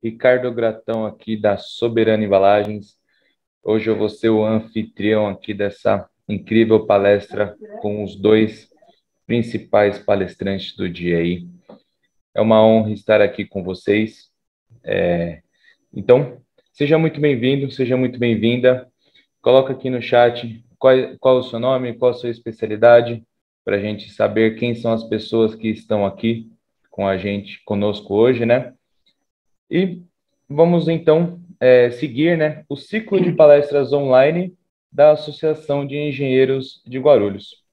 Ricardo Gratão aqui da Soberana Embalagens. Hoje eu vou ser o anfitrião aqui dessa incrível palestra com os dois principais palestrantes do dia aí. É uma honra estar aqui com vocês. Então, seja muito bem-vindo, seja muito bem-vinda. Coloca aqui no chat qual é o seu nome, qual a sua especialidade, para a gente saber quem são as pessoas que estão aqui com a gente, conosco hoje, né? E vamos então seguir, né, o ciclo de palestras online da Associação de Engenheiros de Guarulhos.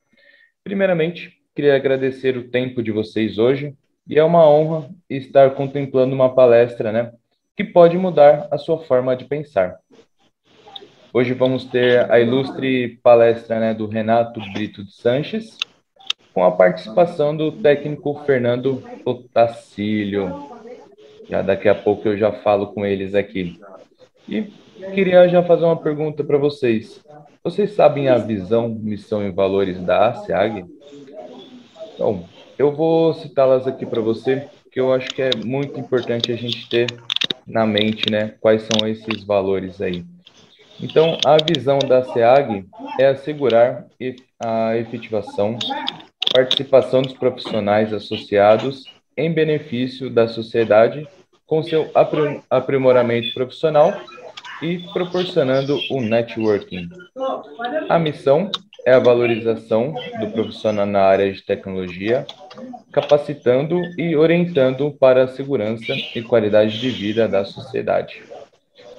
Primeiramente, queria agradecer o tempo de vocês hoje e é uma honra estar contemplando uma palestra, né, que pode mudar a sua forma de pensar. Hoje vamos ter a ilustre palestra, né, do Renato Brito de Sanches, com a participação do técnico Fernando Otacílio. Já daqui a pouco eu já falo com eles aqui. E queria já fazer uma pergunta para vocês. Vocês sabem a visão, missão e valores da ASEAG? Então, eu vou citá-las aqui para você, que eu acho que é muito importante a gente ter na mente, né, quais são esses valores aí. Então, a visão da SEAG é assegurar a efetivação, participação dos profissionais associados em benefício da sociedade com seu aprimoramento profissional e proporcionando o networking. A missão é a valorização do profissional na área de tecnologia, capacitando e orientando para a segurança e qualidade de vida da sociedade.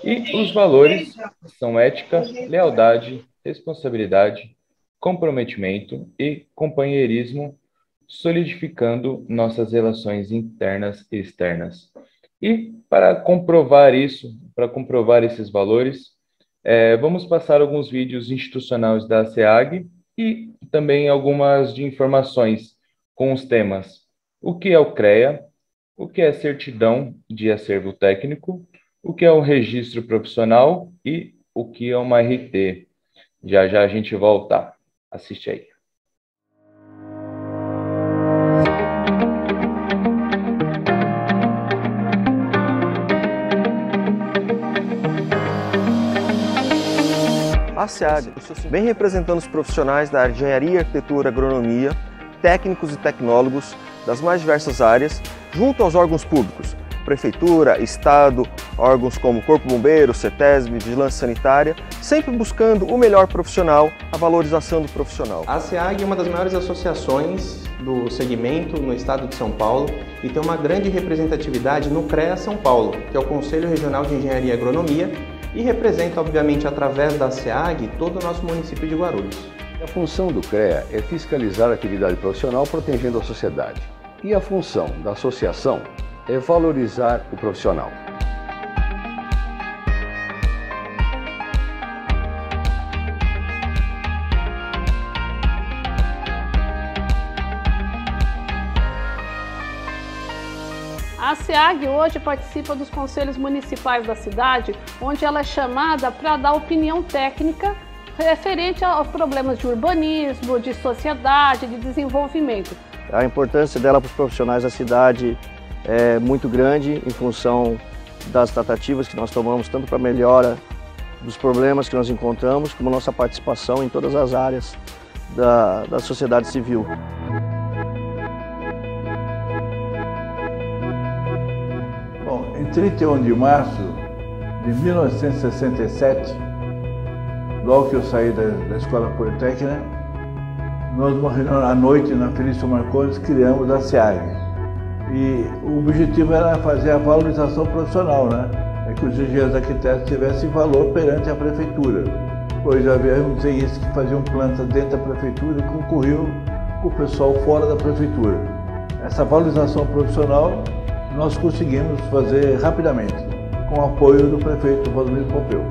E os valores são ética, lealdade, responsabilidade, comprometimento e companheirismo, solidificando nossas relações internas e externas. E para comprovar isso, para comprovar esses valores, vamos passar alguns vídeos institucionais da SEAG e também algumas de informações com os temas: o que é o CREA, o que é certidão de acervo técnico, o que é o registro profissional e o que é uma RT. Já já a gente volta. Assiste aí. A SEAG vem representando os profissionais da área de engenharia, arquitetura, agronomia, técnicos e tecnólogos das mais diversas áreas, junto aos órgãos públicos, Prefeitura, Estado, órgãos como Corpo Bombeiro, CETESB, Vigilância Sanitária, sempre buscando o melhor profissional, a valorização do profissional. A SEAG é uma das maiores associações do segmento no estado de São Paulo e tem uma grande representatividade no CREA São Paulo, que é o Conselho Regional de Engenharia e Agronomia, e representa, obviamente, através da SEAG, todo o nosso município de Guarulhos. A função do CREA é fiscalizar a atividade profissional protegendo a sociedade. E a função da associação é valorizar o profissional. A SEAG hoje participa dos conselhos municipais da cidade, onde ela é chamada para dar opinião técnica referente aos problemas de urbanismo, de sociedade, de desenvolvimento. A importância dela para os profissionais da cidade é muito grande em função das tratativas que nós tomamos, tanto para a melhora dos problemas que nós encontramos, como nossa participação em todas as áreas da sociedade civil. Bom, em 31 de março de 1967, logo que eu saí da Escola Politécnica, nós, uma reunião à noite na Felício Marcondes, criamos a SEAG. E o objetivo era fazer a valorização profissional, né? É que os engenheiros arquitetos tivessem valor perante a prefeitura. Pois havia engenheiros que faziam planta dentro da prefeitura e concorriam com o pessoal fora da prefeitura. Essa valorização profissional nós conseguimos fazer rapidamente, com o apoio do prefeito Valdomiro Pompeu.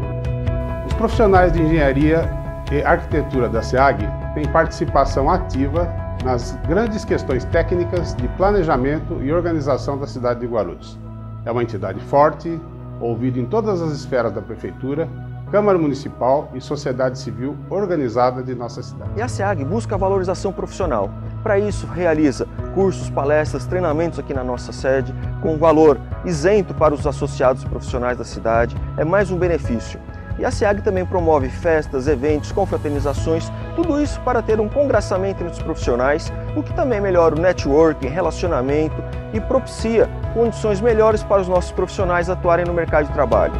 Os profissionais de engenharia e arquitetura da SEAG têm participação ativa nas grandes questões técnicas de planejamento e organização da cidade de Guarulhos. É uma entidade forte, ouvida em todas as esferas da Prefeitura, Câmara Municipal e sociedade civil organizada de nossa cidade. E a SEAG busca a valorização profissional, para isso realiza cursos, palestras, treinamentos aqui na nossa sede, com valor isento para os associados profissionais da cidade, é mais um benefício. E a SEAG também promove festas, eventos, confraternizações, tudo isso para ter um congraçamento entre os profissionais, o que também melhora o networking, relacionamento e propicia condições melhores para os nossos profissionais atuarem no mercado de trabalho.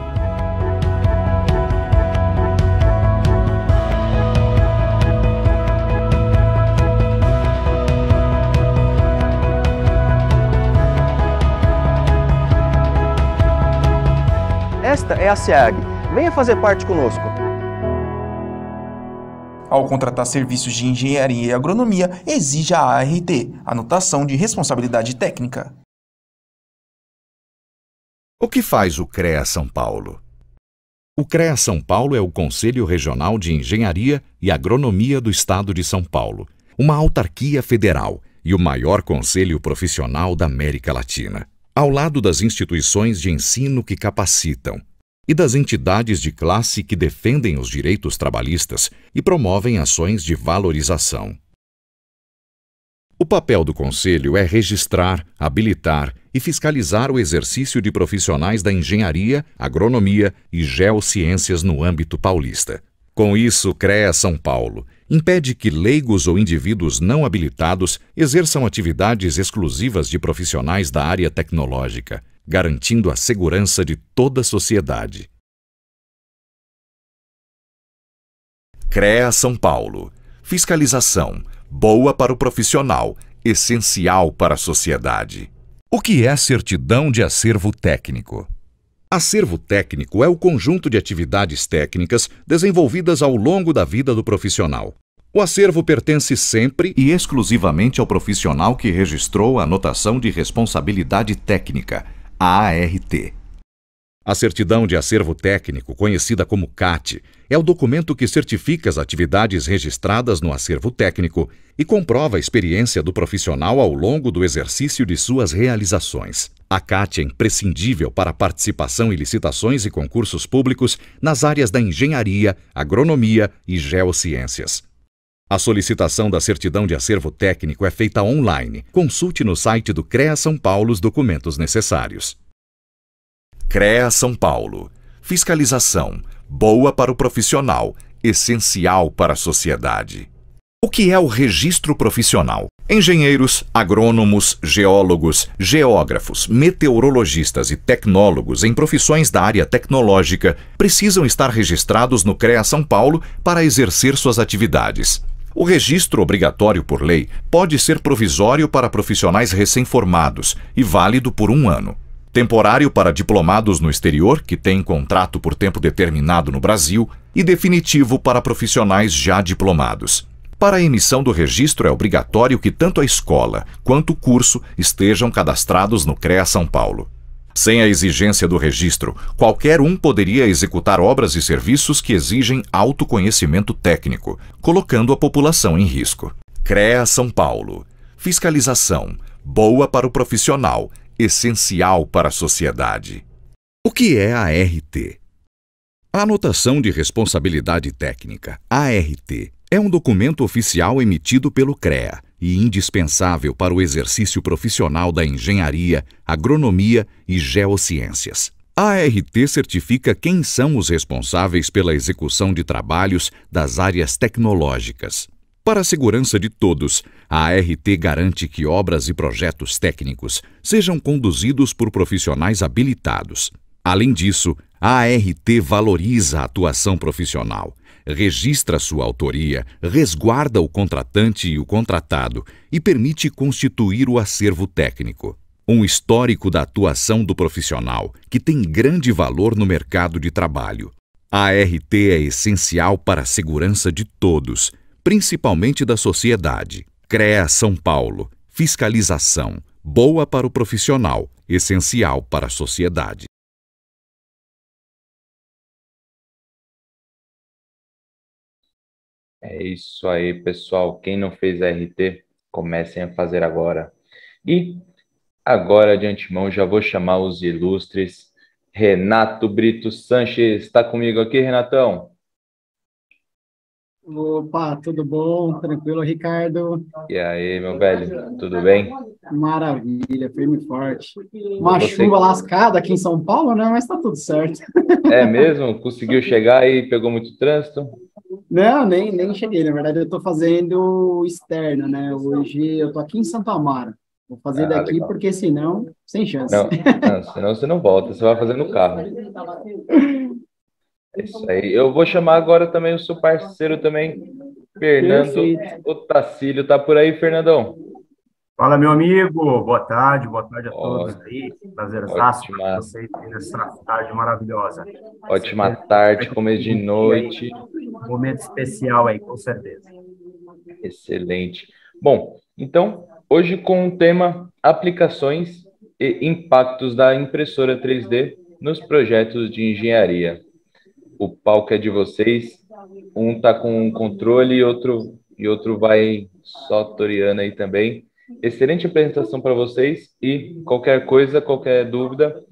Esta é a SEAG. Venha fazer parte conosco. Ao contratar serviços de engenharia e agronomia, exija a ART, Anotação de Responsabilidade Técnica. O que faz o CREA São Paulo? O CREA São Paulo é o Conselho Regional de Engenharia e Agronomia do Estado de São Paulo, uma autarquia federal e o maior conselho profissional da América Latina, ao lado das instituições de ensino que capacitam e das entidades de classe que defendem os direitos trabalhistas e promovem ações de valorização. O papel do Conselho é registrar, habilitar e fiscalizar o exercício de profissionais da engenharia, agronomia e geociências no âmbito paulista. Com isso, o CREA São Paulo impede que leigos ou indivíduos não habilitados exerçam atividades exclusivas de profissionais da área tecnológica, garantindo a segurança de toda a sociedade. CREA São Paulo. Fiscalização. Boa para o profissional, essencial para a sociedade. O que é certidão de acervo técnico? Acervo técnico é o conjunto de atividades técnicas desenvolvidas ao longo da vida do profissional. O acervo pertence sempre e exclusivamente ao profissional que registrou a anotação de responsabilidade técnica, a ART. A certidão de acervo técnico, conhecida como CAT, é o documento que certifica as atividades registradas no acervo técnico e comprova a experiência do profissional ao longo do exercício de suas realizações. A CAT é imprescindível para a participação em licitações e concursos públicos nas áreas da engenharia, agronomia e geociências. A solicitação da certidão de acervo técnico é feita online. Consulte no site do CREA São Paulo os documentos necessários. CREA São Paulo. Fiscalização. Boa para o profissional, essencial para a sociedade. O que é o registro profissional? Engenheiros, agrônomos, geólogos, geógrafos, meteorologistas e tecnólogos em profissões da área tecnológica precisam estar registrados no CREA São Paulo para exercer suas atividades. O registro obrigatório por lei pode ser provisório para profissionais recém-formados e válido por 1 ano. Temporário para diplomados no exterior, que têm contrato por tempo determinado no Brasil, e definitivo para profissionais já diplomados. Para a emissão do registro é obrigatório que tanto a escola quanto o curso estejam cadastrados no CREA São Paulo. Sem a exigência do registro, qualquer um poderia executar obras e serviços que exigem autoconhecimento técnico, colocando a população em risco. CREA São Paulo. Fiscalização. Boa para o profissional, essencial para a sociedade. O que é a ART? A Anotação de Responsabilidade Técnica, ART, é um documento oficial emitido pelo CREA e indispensável para o exercício profissional da engenharia, agronomia e geociências. A ART certifica quem são os responsáveis pela execução de trabalhos das áreas tecnológicas. Para a segurança de todos, a ART garante que obras e projetos técnicos sejam conduzidos por profissionais habilitados. Além disso, a ART valoriza a atuação profissional, registra sua autoria, resguarda o contratante e o contratado e permite constituir o acervo técnico. Um histórico da atuação do profissional, que tem grande valor no mercado de trabalho. A ART é essencial para a segurança de todos, principalmente da sociedade. CREA São Paulo. Fiscalização. Boa para o profissional, essencial para a sociedade. É isso aí, pessoal. Quem não fez ART, comecem a fazer agora. E agora, de antemão, já vou chamar os ilustres. Renato Brito Sanches, está comigo aqui, Renatão? Opa, tudo bom? Tranquilo, Ricardo? E aí, meu velho, tudo bem? Maravilha, firme e forte. Uma Você chuva lascada aqui em São Paulo, né? Mas tá tudo certo. é mesmo? Conseguiu chegar e pegou muito trânsito? Não, nem cheguei. Na verdade, eu tô fazendo externa, né? Hoje eu tô aqui em Santo Amaro. Vou fazer Ah, daqui legal. porque senão, sem chance. Não, senão você não volta, você vai fazer no carro. É isso aí. Eu vou chamar agora também o seu parceiro também, Fernando Perfeito. Otacílio. Tá por aí, Fernandão? Fala, meu amigo. Boa tarde a Ó, todos aí. Prazerzaço com ótima, vocês aí nessa tarde maravilhosa. ótima Espero tarde, que começo de dia aí, noite. um momento especial aí, com certeza. Excelente. Bom, então, hoje com o tema aplicações e impactos da impressora 3D nos projetos de engenharia. O palco é de vocês. Um tá com controle e outro vai só toreando aí também. Excelente apresentação para vocês e qualquer coisa, qualquer dúvida,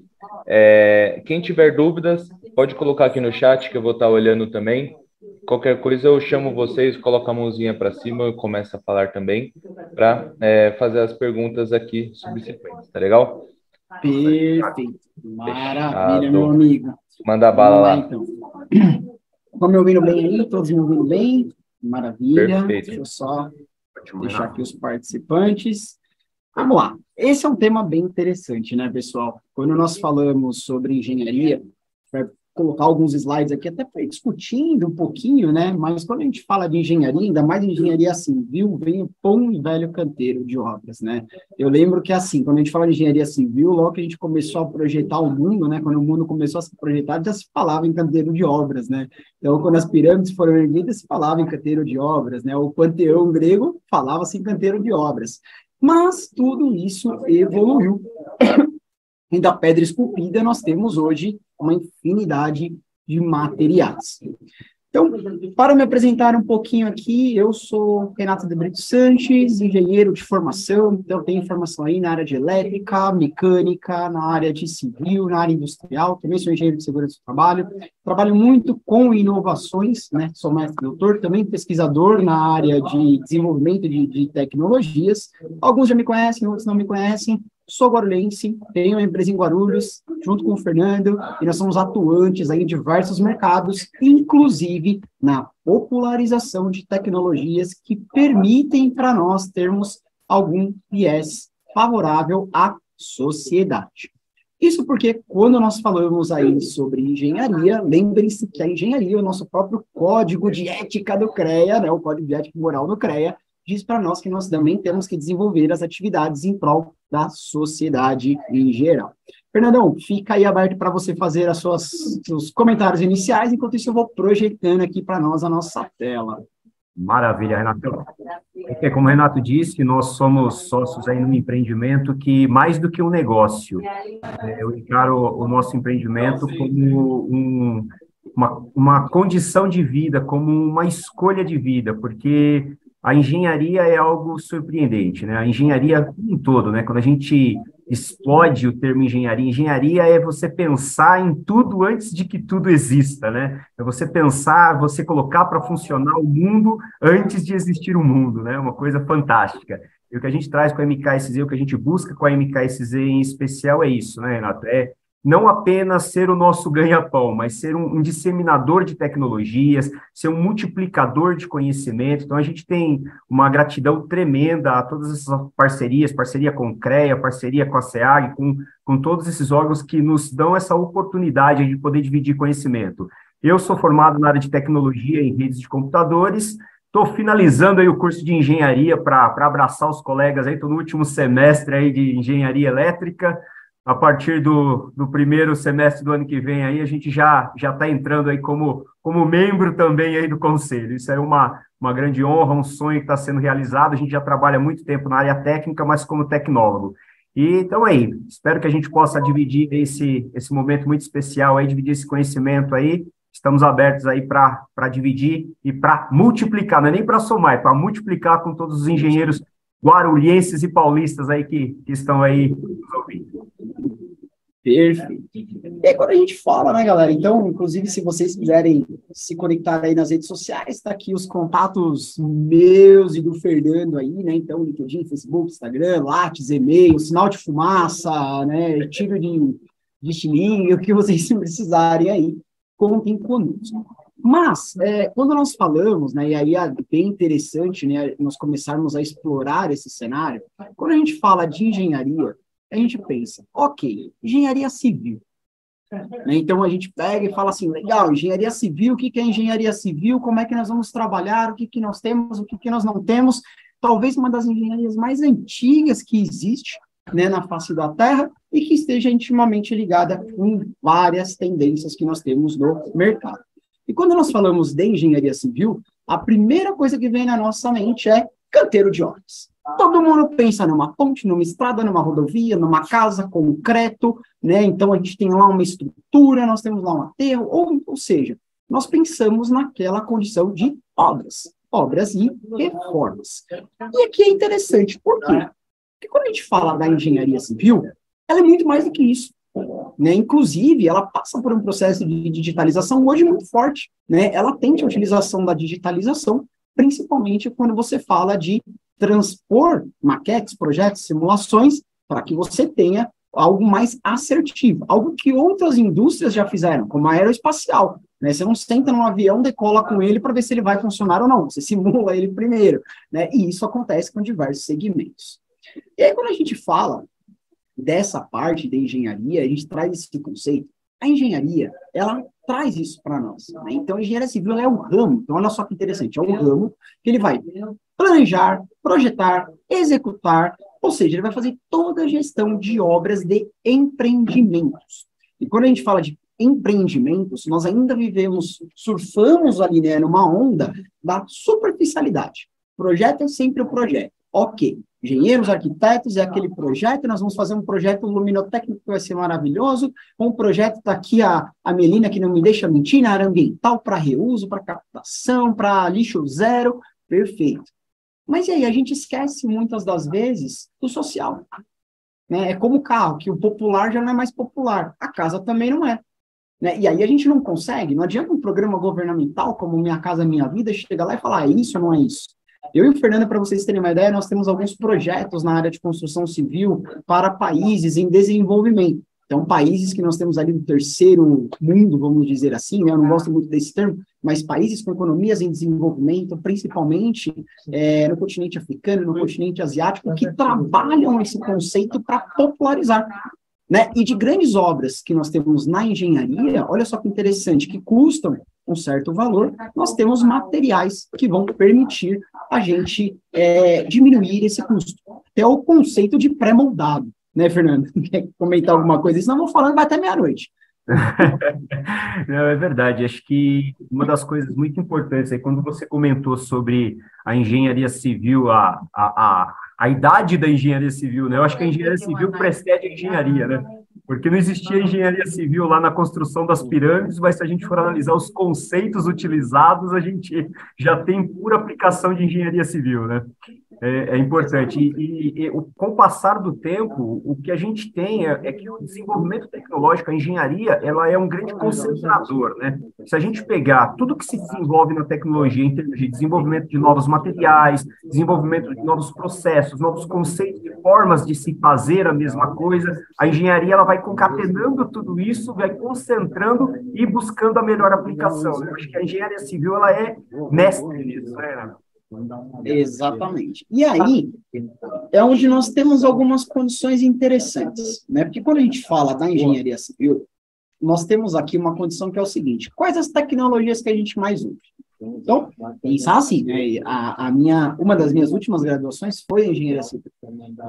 quem tiver dúvidas, pode colocar aqui no chat que eu vou estar olhando também. Qualquer coisa eu chamo vocês, coloco a mãozinha para cima e começo a falar também para fazer as perguntas aqui subsequentes, tá legal? Perfeito. Maravilha, meu Fechado. amigo. Manda bala Vamos lá, lá. então. Estão me ouvindo bem aí? Todos me ouvindo bem? Maravilha. Perfeito. Deixa eu só deixar aqui os participantes. Vamos lá. Esse é um tema bem interessante, né, pessoal? Quando nós falamos sobre engenharia, vai colocar alguns slides aqui até para ir discutindo um pouquinho, né? Mas quando a gente fala de engenharia, ainda mais engenharia civil, vem o pão e velho canteiro de obras, né? Eu lembro que, assim, quando a gente fala de engenharia civil, logo que a gente começou a projetar o mundo, né? Quando o mundo começou a se projetar, já se falava em canteiro de obras, né? Então, quando as pirâmides foram erguidas, se falava em canteiro de obras, né? O panteão grego falava-se em canteiro de obras. Mas tudo isso evoluiu. E da pedra esculpida, nós temos hoje uma infinidade de materiais. Então, para me apresentar um pouquinho aqui, eu sou Renato de Brito Sanches, engenheiro de formação, então tenho formação aí na área de elétrica, mecânica, na área de civil, na área industrial, também sou engenheiro de segurança do trabalho, trabalho muito com inovações, né? Sou mestre doutor, também pesquisador na área de desenvolvimento de tecnologias. Alguns já me conhecem, outros não me conhecem. Sou guarulhense, tenho uma empresa em Guarulhos, junto com o Fernando, e nós somos atuantes aí em diversos mercados, inclusive na popularização de tecnologias que permitem para nós termos algum viés favorável à sociedade. Isso porque, quando nós falamos aí sobre engenharia, lembrem-se que a engenharia é o nosso próprio código de ética do CREA, né, o código de ética e moral do CREA, diz para nós que nós também temos que desenvolver as atividades em prol da sociedade em geral. Fernandão, fica aí aberto para você fazer os comentários iniciais, enquanto isso eu vou projetando aqui para nós a nossa tela. Maravilha, Renato. Como o Renato disse, nós somos sócios aí num empreendimento que, mais do que um negócio, eu encaro o nosso empreendimento como uma condição de vida, como uma escolha de vida, porque a engenharia é algo surpreendente, né? A engenharia como um todo, né? Quando a gente explode o termo engenharia, engenharia é você pensar em tudo antes de que tudo exista, né? É você pensar, você colocar para funcionar o mundo antes de existir o mundo, né? Uma coisa fantástica. E o que a gente traz com a MKSZ, o que a gente busca com a MKSZ em especial é isso, né, Renato? É não apenas ser o nosso ganha-pão, mas ser um disseminador de tecnologias, ser um multiplicador de conhecimento. Então, a gente tem uma gratidão tremenda a todas essas parcerias, parceria com o CREA, parceria com a SEAG, com todos esses órgãos que nos dão essa oportunidade de poder dividir conhecimento. Eu sou formado na área de tecnologia em redes de computadores, estou finalizando aí o curso de engenharia para abraçar os colegas aí, estou no último semestre aí de engenharia elétrica. A partir do primeiro semestre do ano que vem, aí, a gente já está entrando aí como membro também aí do conselho. Isso é uma grande honra, um sonho que está sendo realizado. A gente já trabalha há muito tempo na área técnica, mas como tecnólogo. E então aí, espero que a gente possa dividir esse momento muito especial aí, dividir esse conhecimento aí. Estamos abertos aí para dividir e para multiplicar, não é nem para somar, é para multiplicar com todos os engenheiros guarulhenses e paulistas aí que estão aí nos ouvindo. Perfeito. E aí, quando a gente fala, né, galera? Então, inclusive, se vocês quiserem se conectar aí nas redes sociais, tá aqui os contatos meus e do Fernando aí, né? Então, LinkedIn, Facebook, Instagram, Lattes, e-mail, sinal de fumaça, né? Tiro de estilingue, o que vocês precisarem aí, contem conosco. Mas, quando nós falamos, né, e aí é bem interessante, né, nós começarmos a explorar esse cenário, quando a gente fala de engenharia, a gente pensa, ok, engenharia civil. Né, então, a gente pega e fala assim, legal, engenharia civil, o que é engenharia civil, como é que nós vamos trabalhar, o que nós temos, o que nós não temos, talvez uma das engenharias mais antigas que existe, né, na face da Terra, e que esteja intimamente ligada com várias tendências que nós temos no mercado. E quando nós falamos de engenharia civil, a primeira coisa que vem na nossa mente é canteiro de obras. Todo mundo pensa numa ponte, numa estrada, numa rodovia, numa casa, concreto, né? Então a gente tem lá uma estrutura, nós temos lá um aterro, ou seja, nós pensamos naquela condição de obras e reformas. E aqui é interessante, por quê? Porque quando a gente fala da engenharia civil, ela é muito mais do que isso. Né? Inclusive, ela passa por um processo de digitalização hoje muito forte. Né? Ela tende a utilização da digitalização, principalmente quando você fala de transpor maquetes, projetos, simulações, para que você tenha algo mais assertivo, algo que outras indústrias já fizeram, como a aeroespacial. Né? Você não senta num avião, decola com ele para ver se ele vai funcionar ou não, você simula ele primeiro. Né? E isso acontece com diversos segmentos. E aí, quando a gente fala dessa parte da engenharia, a gente traz esse conceito. A engenharia, ela traz isso para nós. Né? Então, a engenharia civil é o ramo. Então, olha só que interessante. É um ramo que ele vai planejar, projetar, executar, ou seja, ele vai fazer toda a gestão de obras de empreendimentos. E quando a gente fala de empreendimentos, nós ainda surfamos ali, né, numa onda da superficialidade. Projeto é sempre o projeto. Ok. Engenheiros, arquitetos, é aquele projeto, nós vamos fazer um projeto luminotécnico que vai ser maravilhoso, um projeto está aqui a Melina, que não me deixa mentir, na área ambiental, para reuso, para captação, para lixo zero, perfeito. Mas e aí, a gente esquece muitas das vezes do social. Né? É como o carro, que o popular já não é mais popular, a casa também não é. Né? E aí a gente não consegue, não adianta um programa governamental como Minha Casa Minha Vida chegar lá e falar, é isso ou não é isso? Eu e o Fernando, para vocês terem uma ideia, nós temos alguns projetos na área de construção civil para países em desenvolvimento. Então, países que nós temos ali do terceiro mundo, vamos dizer assim, né? Eu não gosto muito desse termo, mas países com economias em desenvolvimento, principalmente no continente africano, no continente asiático, que trabalham esse conceito para popularizar. Né? E de grandes obras que nós temos na engenharia, olha só que interessante, que custam um certo valor, nós temos materiais que vão permitir a gente diminuir esse custo. Até o conceito de pré-moldado, né, Fernando? Quer comentar alguma coisa? Senão eu vou falando, vai até meia-noite. Não, é verdade, acho que uma das coisas muito importantes aí, quando você comentou sobre a engenharia civil, a idade da engenharia civil, né? Eu acho que a engenharia civil precede a engenharia, né? Porque não existia engenharia civil lá na construção das pirâmides, mas se a gente for analisar os conceitos utilizados, a gente já tem pura aplicação de engenharia civil, né? É importante. E com o passar do tempo, o que a gente tem é que o desenvolvimento tecnológico, a engenharia, ela é um grande concentrador, né? Se a gente pegar tudo que se desenvolve na tecnologia, em termos de desenvolvimento de novos materiais, desenvolvimento de novos processos, novos conceitos de formas de se fazer a mesma coisa, a engenharia ela vai concatenando tudo isso, vai concentrando e buscando a melhor aplicação, né? Eu acho que a engenharia civil ela é mestre nisso, né? Exatamente. E aí, é onde nós temos algumas condições interessantes, né? Porque quando a gente fala da engenharia civil, nós temos aqui uma condição que é o seguinte: quais as tecnologias que a gente mais usa? Então, pensar assim, né? Uma das minhas últimas graduações foi em engenharia civil.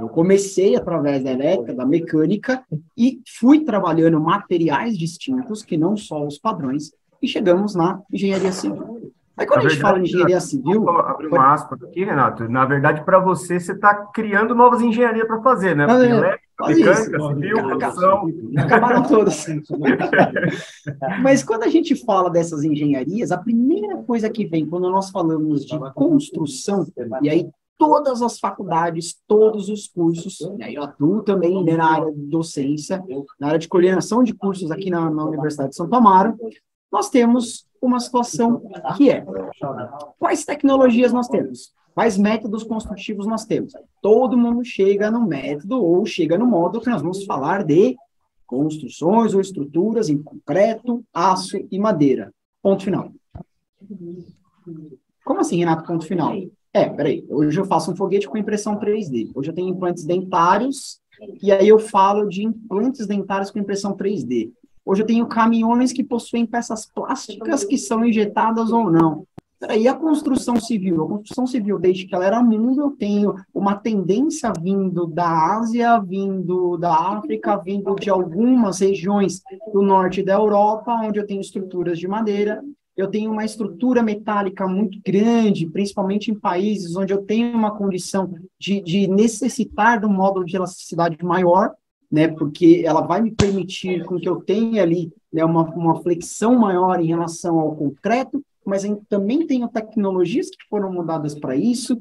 Eu comecei através da elétrica, da mecânica, e fui trabalhando materiais distintos, que não só os padrões, e chegamos na engenharia civil. Aí quando a gente fala em engenharia civil... Abrir uma aspa aqui, Renato. Na verdade, para você está criando novas engenharias para fazer, né? Mecânica, civil, produção... Acabaram todas. Mas quando a gente fala dessas engenharias, a primeira coisa que vem quando nós falamos de construção, e aí todas as faculdades, todos os cursos, né, eu atuo também, né, na área de docência, na área de coordenação de cursos aqui na Universidade de Santo Amaro, nós temos uma situação que é, quais tecnologias nós temos? Quais métodos construtivos nós temos? Todo mundo chega no método ou chega no módulo que nós vamos falar de construções ou estruturas em concreto, aço e madeira. Ponto final. Como assim, Renato, ponto final? Peraí, hoje eu faço um foguete com impressão 3D. Hoje eu tenho implantes dentários, e aí eu falo de implantes dentários com impressão 3D. Hoje eu tenho caminhões que possuem peças plásticas que são injetadas ou não. Peraí, a construção civil? A construção civil, desde que ela era mundo, eu tenho uma tendência vindo da Ásia, vindo da África, vindo de algumas regiões do norte da Europa, onde eu tenho estruturas de madeira. Eu tenho uma estrutura metálica muito grande, principalmente em países onde eu tenho uma condição de necessitar de um módulo de elasticidade maior, né, porque ela vai me permitir com que eu tenha ali, né, uma flexão maior em relação ao concreto, mas eu também tenho tecnologias que foram mudadas para isso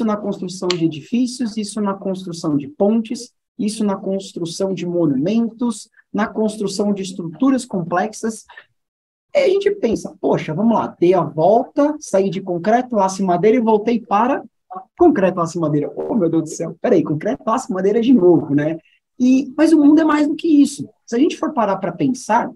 na construção de edifícios, isso na construção de pontes, isso na construção de monumentos, na construção de estruturas complexas. Aí a gente pensa, poxa, vamos lá, dei a volta, saí de concreto, aço e madeira e voltei para concreto, aço e madeira. Oh, meu Deus do céu, peraí, concreto, aço e madeira de novo, né? Mas o mundo é mais do que isso. Se a gente for parar para pensar,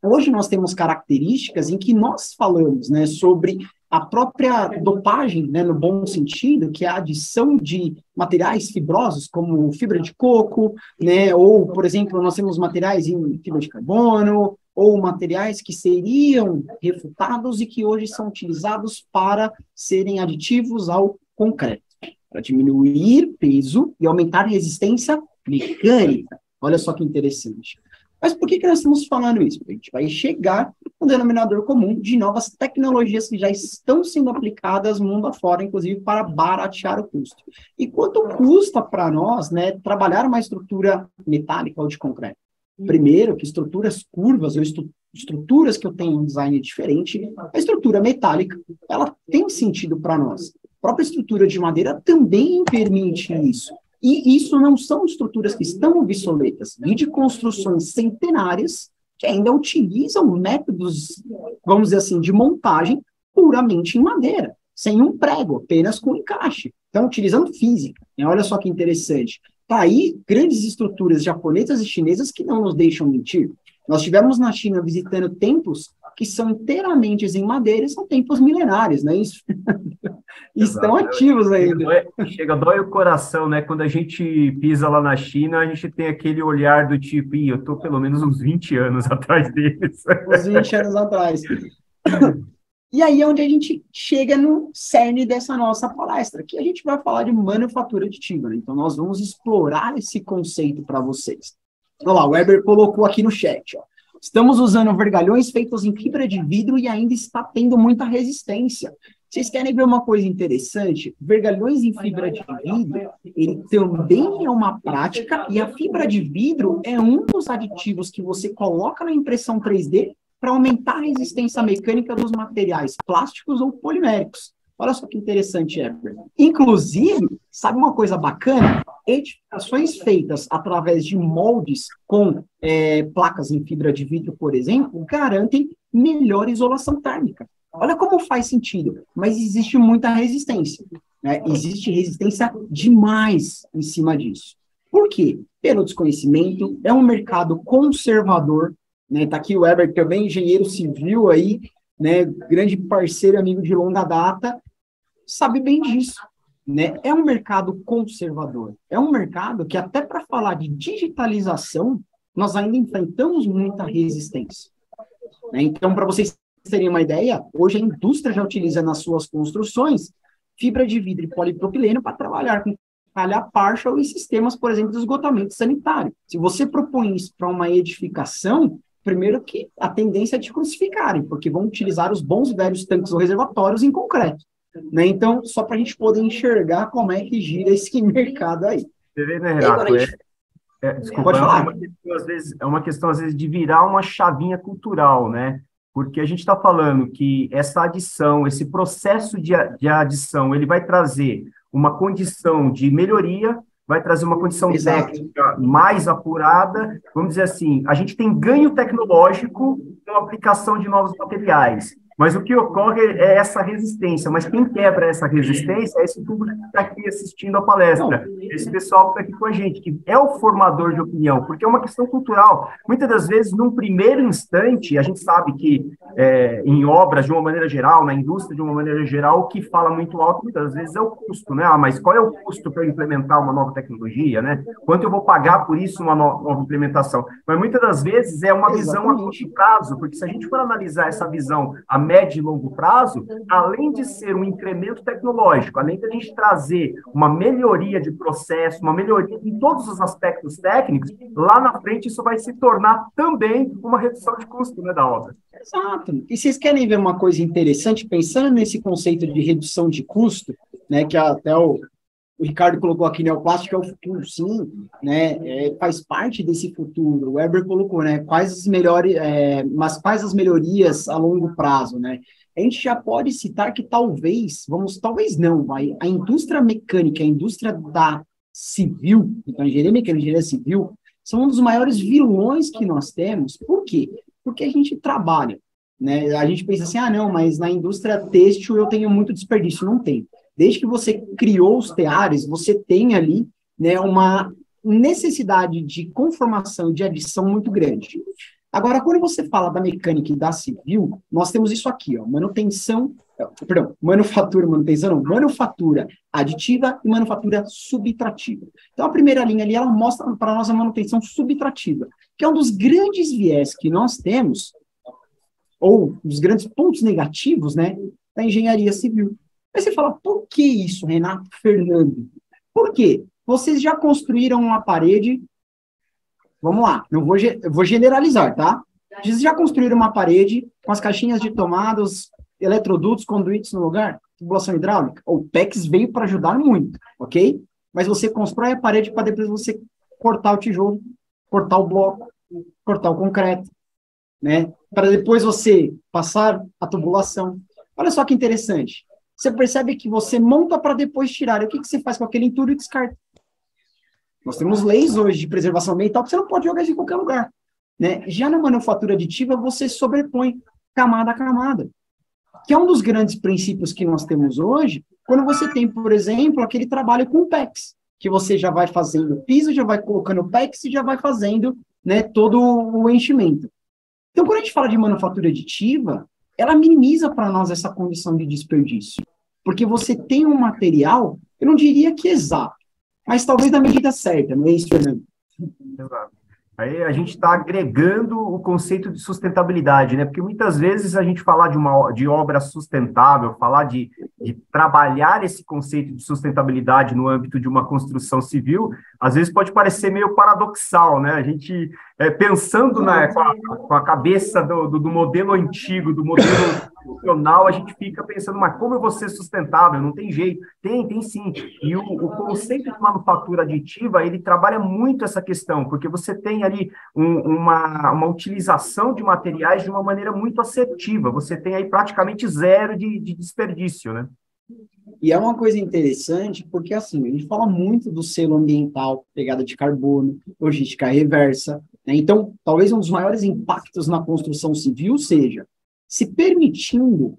hoje nós temos características em que nós falamos, né, sobre a própria dopagem, né, no bom sentido, que é a adição de materiais fibrosos, como fibra de coco, né, ou, por exemplo, nós temos materiais em fibra de carbono, ou materiais que seriam refutados e que hoje são utilizados para serem aditivos ao concreto, para diminuir peso e aumentar a resistência mecânica. Olha só que interessante. Mas por que nós estamos falando isso? Porque a gente vai chegar no denominador comum de novas tecnologias que já estão sendo aplicadas mundo afora, inclusive para baratear o custo. E quanto custa para nós, né, trabalhar uma estrutura metálica ou de concreto? Primeiro, que estruturas curvas ou estruturas que eu tenho um design diferente, a estrutura metálica, ela tem sentido para nós. A própria estrutura de madeira também permite isso. E isso não são estruturas que estão obsoletas, e de construções centenárias que ainda utilizam métodos, vamos dizer assim, de montagem puramente em madeira, sem um prego, apenas com encaixe. Então, utilizando física. Olha só que interessante. Tá aí grandes estruturas japonesas e chinesas que não nos deixam mentir. Nós estivemos na China visitando templos que são inteiramente em madeira e são templos milenares, não é isso? Estão ativos ainda. Chega, dói o coração, né? Quando a gente pisa lá na China, a gente tem aquele olhar do tipo, eu estou pelo menos uns 20 anos atrás deles. Uns 20 anos atrás. E aí é onde a gente chega no cerne dessa nossa palestra, que a gente vai falar de manufatura aditiva, né? Então, nós vamos explorar esse conceito para vocês. Olha lá, o Weber colocou aqui no chat, ó. Estamos usando vergalhões feitos em fibra de vidro e ainda está tendo muita resistência. Vocês querem ver uma coisa interessante? Vergalhões em fibra de vidro, ele também é uma prática, e a fibra de vidro é um dos aditivos que você coloca na impressão 3D para aumentar a resistência mecânica dos materiais plásticos ou poliméricos. Olha só que interessante, Eber. Inclusive, sabe uma coisa bacana? Edificações feitas através de moldes com placas em fibra de vidro, por exemplo, garantem melhor isolação térmica. Olha como faz sentido, mas existe muita resistência, né? Existe resistência demais em cima disso. Por quê? Pelo desconhecimento, é um mercado conservador, né? Tá aqui o Weber, também engenheiro civil aí, né? Grande parceiro, amigo de longa data, sabe bem disso, né? É um mercado conservador, é um mercado que até para falar de digitalização, nós ainda enfrentamos muita resistência, né? Então, para vocês terem uma ideia, hoje a indústria já utiliza nas suas construções fibra de vidro e polipropileno para trabalhar com calha partial e sistemas, por exemplo, de esgotamento sanitário. Se você propõe isso para uma edificação, primeiro que a tendência é de crucificarem, porque vão utilizar os bons velhos tanques ou reservatórios em concreto, né? Então, só para a gente poder enxergar como é que gira esse mercado aí. Você vê, né, Renato? Desculpa, pode falar. É uma questão, às vezes, de virar uma chavinha cultural, né? Porque a gente está falando que essa adição, esse processo de adição, ele vai trazer uma condição de melhoria, vai trazer uma condição técnica mais apurada. Vamos dizer assim, a gente tem ganho tecnológico com a aplicação de novos materiais, mas o que ocorre é essa resistência. Mas quem quebra essa resistência é esse público que está aqui assistindo a palestra, esse pessoal que está aqui com a gente, que é o formador de opinião, porque é uma questão cultural. Muitas das vezes, num primeiro instante, a gente sabe que em obras, de uma maneira geral, na indústria, de uma maneira geral, o que fala muito alto, muitas vezes, é o custo, né? Ah, mas qual é o custo para eu implementar uma nova tecnologia, né? Quanto eu vou pagar por isso, uma nova implementação? Mas, muitas das vezes, é uma visão a curto prazo, porque se a gente for analisar essa visão a médio e longo prazo, além de ser um incremento tecnológico, além de a gente trazer uma melhoria de processo, uma melhoria em todos os aspectos técnicos, lá na frente isso vai se tornar também uma redução de custo, né, da obra. Exato. E vocês querem ver uma coisa interessante, pensando nesse conceito de redução de custo, né, que até o Ricardo colocou aqui, né, o plástico é o futuro, sim, né, faz parte desse futuro. O Weber colocou, né, quais as melhorias a longo prazo, né? A gente já pode citar que talvez não, a indústria mecânica, a indústria da civil, então a engenharia mecânica, a engenharia civil, são um dos maiores vilões que nós temos. Por quê? Porque a gente trabalha, né? A gente pensa assim, não, mas na indústria têxtil eu tenho muito desperdício. Não tem. Desde que você criou os teares, você tem ali, né, uma necessidade de conformação, de adição muito grande. Agora, quando você fala da mecânica e da civil, nós temos isso aqui, ó, manufatura aditiva e manufatura subtrativa. Então, a primeira linha ali, ela mostra para nós a manutenção subtrativa, que é um dos grandes viés que nós temos, ou dos grandes pontos negativos, né, da engenharia civil. Aí você fala, por que isso, Renato, Fernando? Por quê? Vocês já construíram uma parede, vamos lá, vou generalizar, tá? Vocês já construíram uma parede com as caixinhas de tomadas, eletrodutos, conduítes no lugar, tubulação hidráulica? O PEX veio para ajudar muito, ok? Mas você constrói a parede para depois você cortar o tijolo, cortar o bloco, cortar o concreto, né? Para depois você passar a tubulação. Olha só que interessante. Você percebe que você monta para depois tirar. E o que você faz com aquele entulho e descarta? Nós temos leis hoje de preservação ambiental que você não pode jogar isso em qualquer lugar, né? Já na manufatura aditiva, você sobrepõe camada a camada, que é um dos grandes princípios que nós temos hoje, quando você tem, por exemplo, aquele trabalho com PEX, que você já vai fazendo o piso, já vai colocando o PEX e já vai fazendo, né, todo o enchimento. Então, quando a gente fala de manufatura aditiva, ela minimiza para nós essa condição de desperdício. Porque você tem um material, eu não diria que exato, mas talvez na medida certa, não é isso, Fernando? Exato. Aí a gente está agregando o conceito de sustentabilidade, né? Porque muitas vezes a gente falar de obra sustentável, falar de trabalhar esse conceito de sustentabilidade no âmbito de uma construção civil, às vezes pode parecer meio paradoxal, né? A gente, pensando com a cabeça do modelo antigo, do modelo funcional, a gente fica pensando, mas como eu vou ser sustentável? Não tem jeito. Tem sim. E o conceito de manufatura aditiva, ele trabalha muito essa questão, porque você tem ali uma utilização de materiais de uma maneira muito assertiva. Você tem aí praticamente zero de desperdício, né? E é uma coisa interessante, porque assim, a gente fala muito do selo ambiental, pegada de carbono, logística reversa, né? Então, talvez um dos maiores impactos na construção civil seja se permitindo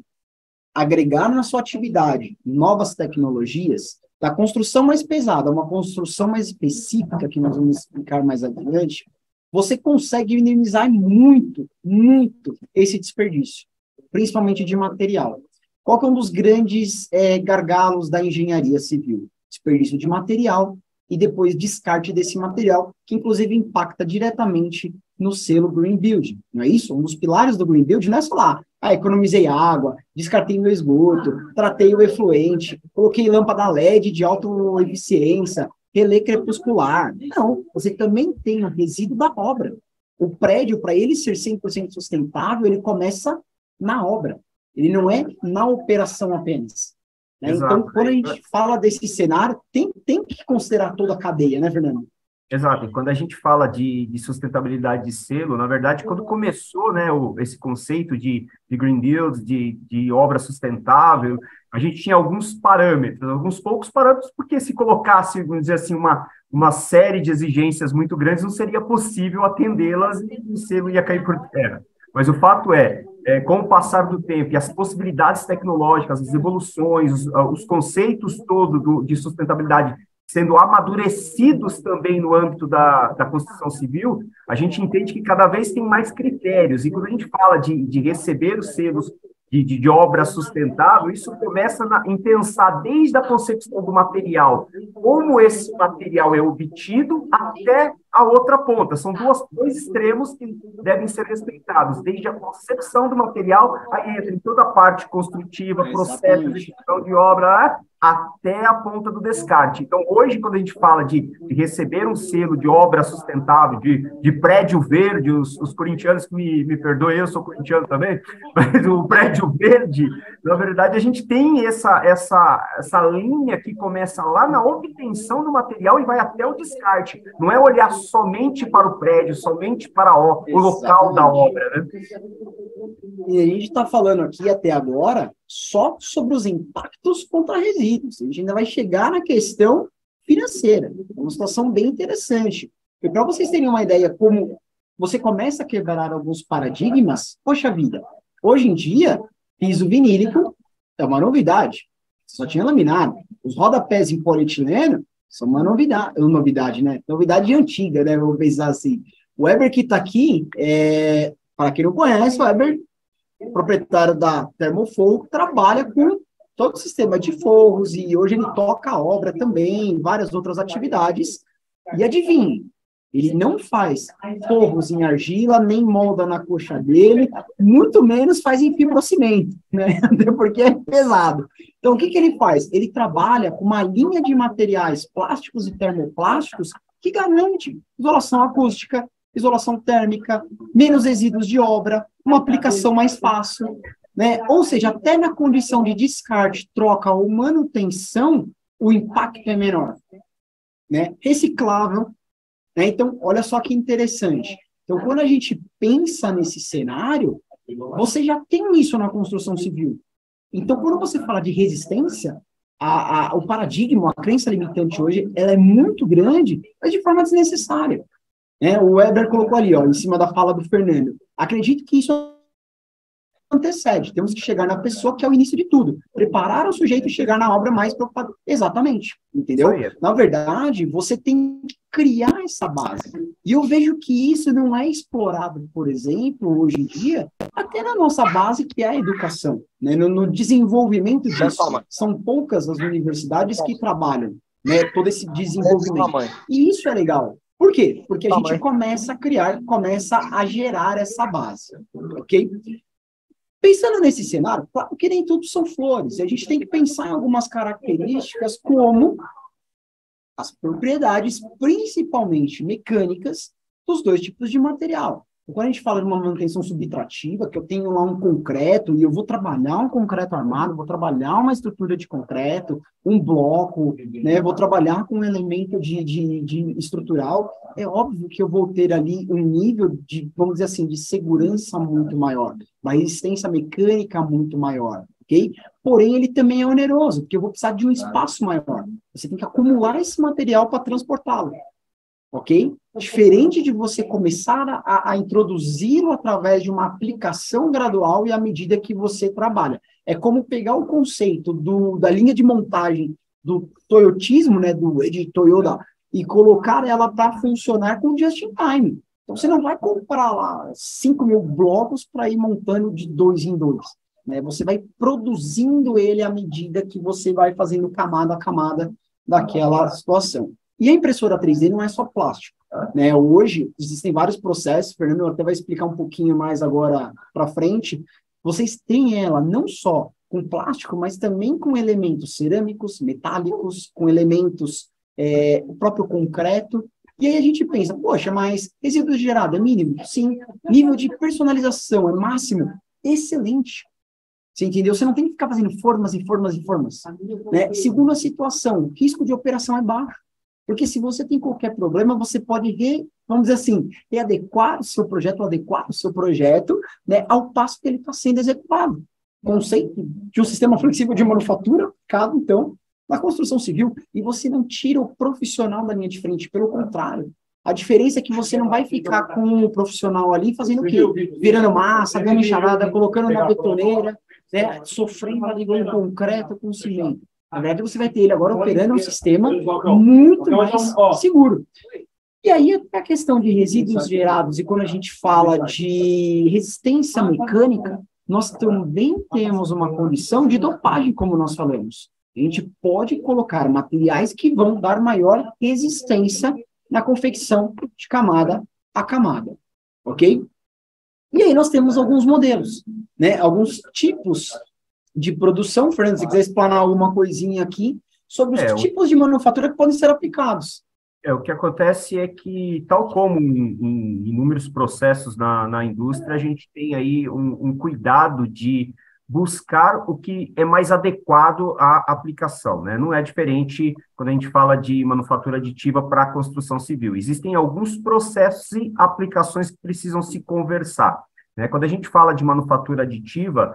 agregar na sua atividade novas tecnologias, da construção mais pesada, uma construção mais específica, que nós vamos explicar mais adiante, você consegue minimizar muito, muito esse desperdício, principalmente de material. Qual que é um dos grandes gargalos da engenharia civil? Desperdício de material e depois descarte desse material, que inclusive impacta diretamente no selo Green Building, não é isso? Um dos pilares do Green Building não é só lá, economizei água, descartei meu esgoto, tratei o efluente, coloquei lâmpada LED de alta eficiência, relé crepuscular. Não, você também tem o resíduo da obra. O prédio, para ele ser 100% sustentável, ele começa na obra. Ele não é na operação apenas. Né? Então, quando a gente fala desse cenário, tem que considerar toda a cadeia, né, Fernando? Exato, e quando a gente fala de sustentabilidade de selo, na verdade, quando começou, né, esse conceito de Green Deals, de obra sustentável, a gente tinha alguns parâmetros, alguns poucos parâmetros, porque se colocasse, vamos dizer assim, uma série de exigências muito grandes, não seria possível atendê-las e o selo ia cair por terra. Mas o fato com o passar do tempo e as possibilidades tecnológicas, as evoluções, os conceitos todos de sustentabilidade sendo amadurecidos também no âmbito da construção civil, a gente entende que cada vez tem mais critérios. E quando a gente fala de receber os selos de obra sustentável, isso começa em pensar desde a concepção do material, como esse material é obtido, até a outra ponta. São dois extremos que devem ser respeitados, desde a concepção do material, aí entra em toda a parte construtiva, processo de execução de obra, até a ponta do descarte. Então, hoje, quando a gente fala de receber um selo de obra sustentável, de prédio verde, os corintianos que me perdoem, eu sou corintiano também, mas o prédio verde, na verdade, a gente tem essa linha que começa lá na obtenção do material e vai até o descarte. Não é olhar somente para o prédio, somente para o local da obra, né? E a gente está falando aqui até agora só sobre os impactos contra resíduos. A gente ainda vai chegar na questão financeira. É uma situação bem interessante. E para vocês terem uma ideia como você começa a quebrar alguns paradigmas, poxa vida, hoje em dia, piso vinílico é uma novidade. Só tinha laminado. Os rodapés em polietileno são uma novidade, né? Novidade antiga, né? Vou pensar assim. O Weber que está aqui, para quem não conhece, o Weber, proprietário da Termofogo, trabalha com todo o sistema de forros e hoje ele toca a obra também, várias outras atividades. E adivinhe, ele não faz forros em argila, nem molda na coxa dele, muito menos faz em fibrocimento, né? Porque é pesado. Então, o que ele faz? Ele trabalha com uma linha de materiais plásticos e termoplásticos que garante isolação acústica, isolação térmica, menos resíduos de obra, uma aplicação mais fácil, né? Ou seja, até na condição de descarte, troca ou manutenção, o impacto é menor, né? Reciclável, né? Então, olha só que interessante. Então, quando a gente pensa nesse cenário, você já tem isso na construção civil. Então, quando você fala de resistência, o paradigma, a crença limitante hoje, ela é muito grande, mas de forma desnecessária. O Weber colocou ali, ó, em cima da fala do Fernando. Acredito que isso antecede. Temos que chegar na pessoa, que é o início de tudo. Preparar o sujeito e chegar na obra mais preocupado. Exatamente. Entendeu? Na verdade, você tem que criar essa base. E eu vejo que isso não é explorado, por exemplo, hoje em dia, até na nossa base, que é a educação. Né? No desenvolvimento disso. São poucas as universidades que trabalham, né, todo esse desenvolvimento. E isso é legal. Por quê? Porque a gente começa a criar, começa a gerar essa base, ok? Pensando nesse cenário, claro que nem tudo são flores, a gente tem que pensar em algumas características como as propriedades, principalmente mecânicas, dos dois tipos de material. Quando a gente fala de uma manutenção subtrativa, que eu tenho lá um concreto e eu vou trabalhar um concreto armado, vou trabalhar uma estrutura de concreto, um bloco, né, vou trabalhar com um elemento de estrutural, é óbvio que eu vou ter ali um nível de, vamos dizer assim, de segurança muito maior, uma resistência mecânica muito maior, ok? Porém, ele também é oneroso, porque eu vou precisar de um espaço maior. Você tem que acumular esse material para transportá-lo. Ok? Diferente de você começar a introduzi-lo através de uma aplicação gradual e à medida que você trabalha. É como pegar o conceito da linha de montagem do toyotismo, né, de Toyota, e colocar ela para funcionar com just in time. Então, você não vai comprar lá 5.000 blocos para ir montando de 2 em 2. Né? Você vai produzindo ele à medida que você vai fazendo camada a camada daquela situação. E a impressora 3D não é só plástico, né? Hoje, existem vários processos, o Fernando até vai explicar um pouquinho mais agora para frente, vocês têm ela não só com plástico, mas também com elementos cerâmicos, metálicos, com elementos, o próprio concreto, e aí a gente pensa, poxa, mas resíduo gerado é mínimo? Sim. Nível de personalização é máximo? Excelente. Você entendeu? Você não tem que ficar fazendo formas e formas e formas. Né? Segundo a situação, o risco de operação é baixo. Porque se você tem qualquer problema, você pode, vamos dizer assim, readequar o seu projeto, adequar o seu projeto, né, ao passo que ele está sendo executado. Conceito de um sistema flexível de manufatura aplicado, então, na construção civil. E você não tira o profissional da linha de frente, pelo contrário. A diferença é que você não vai ficar com o profissional ali fazendo o quê? Virando massa, dando enxadada, colocando na betoneira, né, sofrendo ali com concreto, com cimento. Na verdade, você vai ter ele agora operando um sistema muito mais seguro. E aí, a questão de resíduos gerados, e quando a gente fala de resistência mecânica, nós também temos uma condição de dopagem, como nós falamos. A gente pode colocar materiais que vão dar maior resistência na confecção de camada a camada, ok? E aí nós temos alguns modelos, né? Alguns tipos de produção. Fernando, se quiser explanar alguma coisinha aqui sobre os tipos de manufatura que podem ser aplicados. O que acontece é que, tal como em inúmeros processos na indústria, a gente tem aí um cuidado de buscar o que é mais adequado à aplicação, né? Não é diferente quando a gente fala de manufatura aditiva para a construção civil. Existem alguns processos e aplicações que precisam se conversar, né? Quando a gente fala de manufatura aditiva,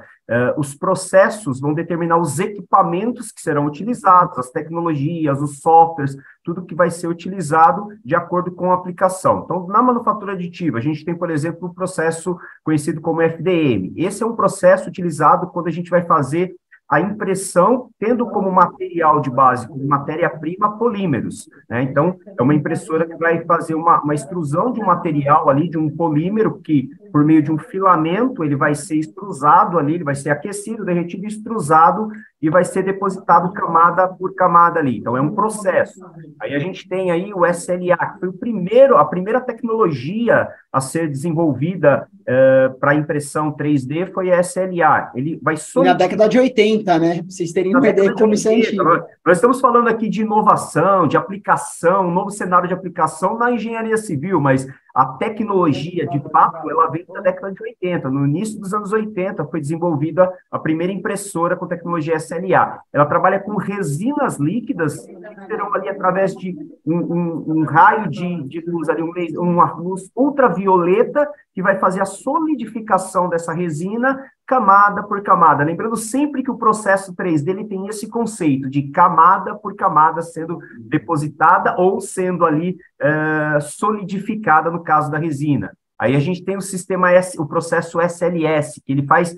os processos vão determinar os equipamentos que serão utilizados, as tecnologias, os softwares, tudo que vai ser utilizado de acordo com a aplicação. Então, na manufatura aditiva, a gente tem, por exemplo, um processo conhecido como FDM. Esse é um processo utilizado quando a gente vai fazer a impressão, tendo como material de base, como matéria-prima, polímeros, né? Então, é uma impressora que vai fazer uma extrusão de um material ali, de um polímero, que, por meio de um filamento, ele vai ser extrusado ali, ele vai ser aquecido, derretido, extrusado, e vai ser depositado camada por camada ali. Então, é um processo. Aí a gente tem aí o SLA, que foi a primeira tecnologia a ser desenvolvida para impressão 3D, foi a SLA. Ele vai na década de 80, né? Vocês teriam uma ideia de como isso é antigo. Nós estamos falando aqui de inovação, de aplicação, um novo cenário de aplicação na engenharia civil, mas a tecnologia, de fato, ela veio da década de 80. No início dos anos 80, foi desenvolvida a primeira impressora com tecnologia SLA. Ela trabalha com resinas líquidas, que serão ali através de um raio de luz, ali, uma luz ultravioleta, que vai fazer a solidificação dessa resina, camada por camada. Lembrando sempre que o processo 3D ele tem esse conceito de camada por camada sendo depositada ou sendo ali solidificada no caso da resina. Aí a gente tem o processo SLS, que ele faz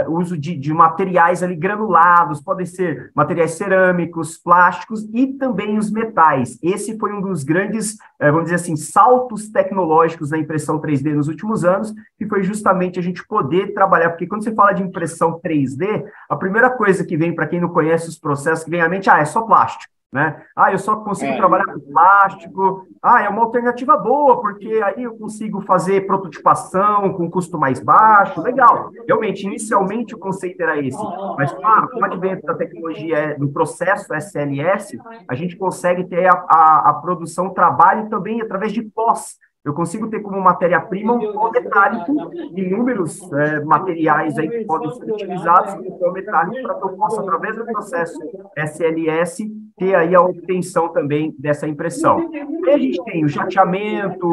uso de materiais ali granulados, podem ser materiais cerâmicos, plásticos e também os metais. Esse foi um dos grandes, vamos dizer assim, saltos tecnológicos na impressão 3D nos últimos anos, que foi justamente a gente poder trabalhar, porque quando você fala de impressão 3D, a primeira coisa que vem, para quem não conhece os processos, que vem à mente, é só plástico, né? Eu só consigo trabalhar com plástico. É uma alternativa boa, porque aí eu consigo fazer prototipação com custo mais baixo. Legal. Realmente, inicialmente o conceito era esse. Mas, com o advento da tecnologia do processo SLS, a gente consegue ter a produção trabalho também através de pós. Eu consigo ter como matéria-prima um pó metálico, inúmeros materiais aí que podem ser utilizados como pó metálico para que eu possa, através do processo SLS, ter aí a obtenção também dessa impressão. E a gente tem o jateamento,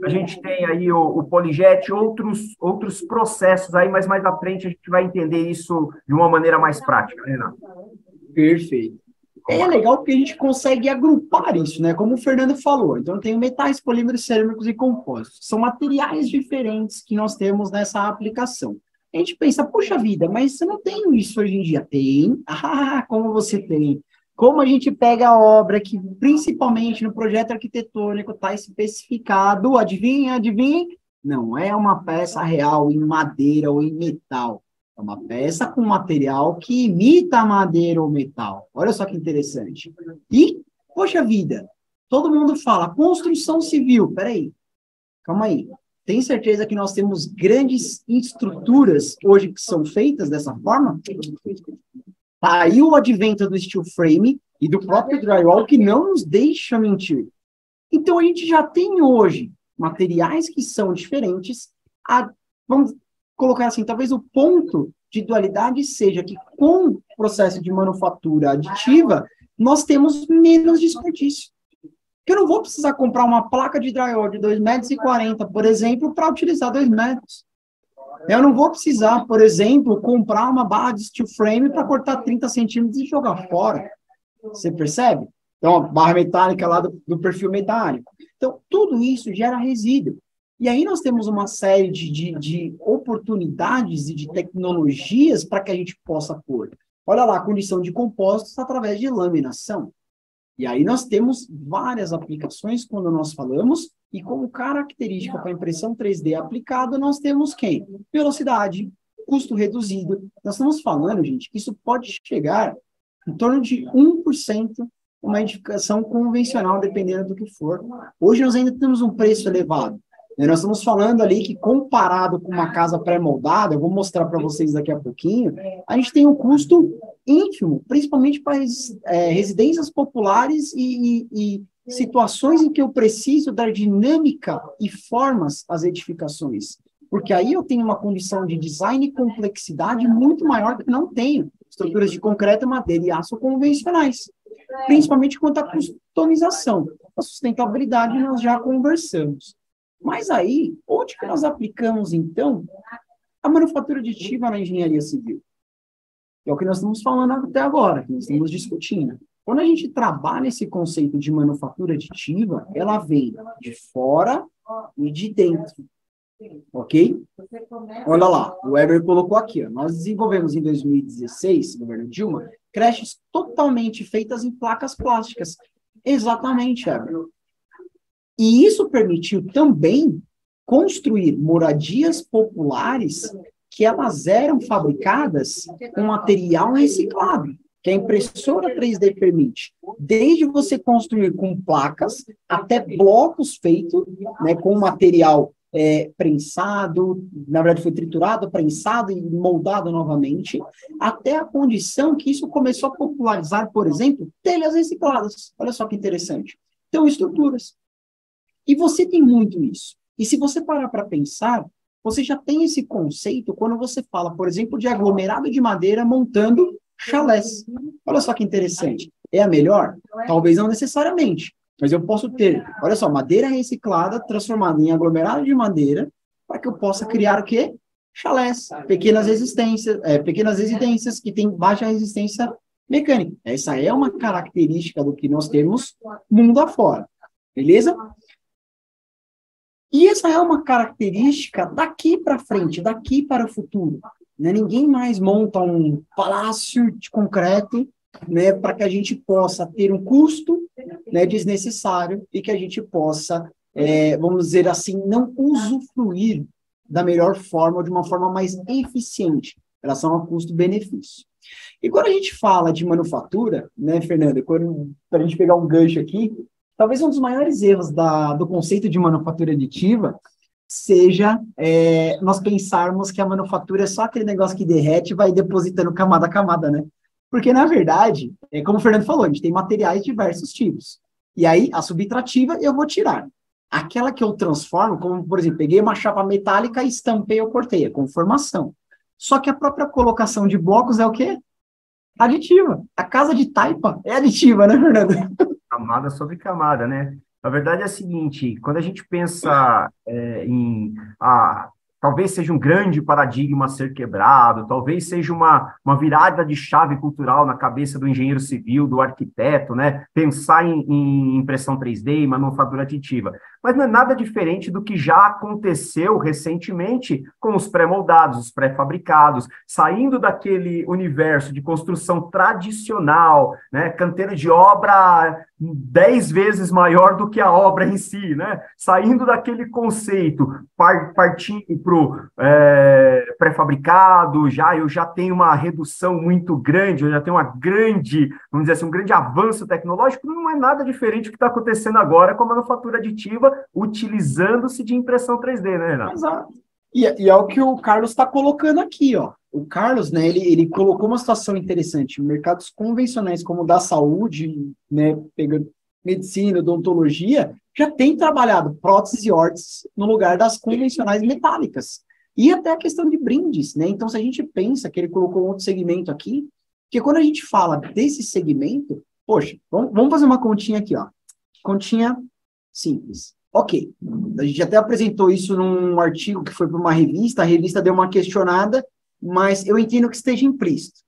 a gente tem aí o polijet, outros processos aí, mas mais à frente a gente vai entender isso de uma maneira mais prática, né, Renato? Perfeito. É legal porque a gente consegue agrupar isso, né? Como o Fernando falou. Então, tem metais, polímeros, cerâmicos e compósitos. São materiais diferentes que nós temos nessa aplicação. A gente pensa, puxa vida, mas eu não tenho isso hoje em dia. Tem. Como você tem? Como a gente pega a obra que, principalmente no projeto arquitetônico, está especificado, adivinha? Não é uma peça real em madeira ou em metal. É uma peça com material que imita madeira ou metal. Olha só que interessante. E, poxa vida, todo mundo fala construção civil. Peraí, calma aí. Tem certeza que nós temos grandes estruturas hoje que são feitas dessa forma? Tá aí o advento do steel frame e do próprio drywall que não nos deixa mentir. Então, a gente já tem hoje materiais que são diferentes. Vamos colocar assim, talvez o ponto de dualidade seja que com o processo de manufatura aditiva, nós temos menos desperdício. Porque eu não vou precisar comprar uma placa de drywall de 2,40 metros, por exemplo, para utilizar 2 metros. Eu não vou precisar, por exemplo, comprar uma barra de steel frame para cortar 30 centímetros e jogar fora. Você percebe? Então, a barra metálica lá do perfil metálico. Então, tudo isso gera resíduo. E aí nós temos uma série de oportunidades e de tecnologias para que a gente possa pôr. Olha lá, a condição de compostos através de laminação. E aí nós temos várias aplicações quando nós falamos, e como característica para a impressão 3D aplicada, nós temos quem? Velocidade, custo reduzido. Nós estamos falando, gente, que isso pode chegar em torno de 1% uma edificação convencional, dependendo do que for. Hoje nós ainda temos um preço elevado. Nós estamos falando ali que, comparado com uma casa pré-moldada, eu vou mostrar para vocês daqui a pouquinho, a gente tem um custo ínfimo, principalmente para residências populares e situações em que eu preciso dar dinâmica e formas às edificações. Porque aí eu tenho uma condição de design e complexidade muito maior do que não tenho. Estruturas de concreto, madeira e aço convencionais. Principalmente quanto à customização. A sustentabilidade nós já conversamos. Mas aí, onde que nós aplicamos, então, a manufatura aditiva na engenharia civil? É o que nós estamos falando até agora, que nós estamos discutindo. Quando a gente trabalha esse conceito de manufatura aditiva, ela vem de fora e de dentro. Ok? Olha lá, o Weber colocou aqui, ó, nós desenvolvemos em 2016, governo Dilma, creches totalmente feitas em placas plásticas. Exatamente, Weber. E isso permitiu também construir moradias populares que elas eram fabricadas com material reciclado, que a impressora 3D permite. Desde você construir com placas até blocos feitos, né, com material prensado, na verdade foi triturado, prensado e moldado novamente, até a condição que isso começou a popularizar, por exemplo, telhas recicladas. Olha só que interessante. Então, estruturas. E você tem muito isso. E se você parar para pensar, você já tem esse conceito quando você fala, por exemplo, de aglomerado de madeira montando chalés. Olha só que interessante. É a melhor? Talvez não necessariamente. Mas eu posso ter, olha só, madeira reciclada transformada em aglomerado de madeira para que eu possa criar o quê? Chalés, pequenas residências que têm baixa resistência mecânica. Essa é uma característica do que nós temos mundo afora. Beleza? E essa é uma característica daqui para frente, daqui para o futuro. Né? Ninguém mais monta um palácio de concreto, né, para que a gente possa ter um custo, né, desnecessário e que a gente possa, vamos dizer assim, não usufruir da melhor forma, de uma forma mais eficiente, em relação ao custo-benefício. E quando a gente fala de manufatura, né, Fernanda, para a gente pegar um gancho aqui, talvez um dos maiores erros do conceito de manufatura aditiva seja nós pensarmos que a manufatura é só aquele negócio que derrete e vai depositando camada a camada, né? Porque, na verdade, como o Fernando falou, a gente tem materiais de diversos tipos. E aí, a subtrativa eu vou tirar. Aquela que eu transformo, como, por exemplo, peguei uma chapa metálica, estampei ou cortei, é conformação. Só que a própria colocação de blocos é o quê? Aditiva. A casa de taipa é aditiva, né, Fernando? Camada sobre camada, né? Na verdade é o seguinte, quando a gente pensa talvez seja um grande paradigma a ser quebrado, talvez seja uma virada de chave cultural na cabeça do engenheiro civil, do arquiteto, né? Pensar em impressão 3D e manufatura aditiva. Mas não é nada diferente do que já aconteceu recentemente com os pré-moldados, os pré-fabricados, saindo daquele universo de construção tradicional, né? Canteiro de obra 10 vezes maior do que a obra em si, né? Saindo daquele conceito, partindo para o pré-fabricado, eu já tenho uma redução muito grande, eu já tenho vamos dizer assim, um grande avanço tecnológico, não é nada diferente do que está acontecendo agora com a manufatura aditiva, utilizando-se de impressão 3D, né, Renato? Exato. E é o que o Carlos está colocando aqui, ó. O Carlos, né, ele colocou uma situação interessante. Mercados convencionais como o da saúde, né, pegando medicina, odontologia, já tem trabalhado próteses e órteses no lugar das convencionais metálicas. E até a questão de brindes, né? Então, se a gente pensa que ele colocou outro segmento aqui, porque quando a gente fala desse segmento, poxa, vamos fazer uma continha aqui, ó. Continha simples. Ok. A gente até apresentou isso num artigo que foi para uma revista, a revista deu uma questionada, mas eu entendo que esteja implícito.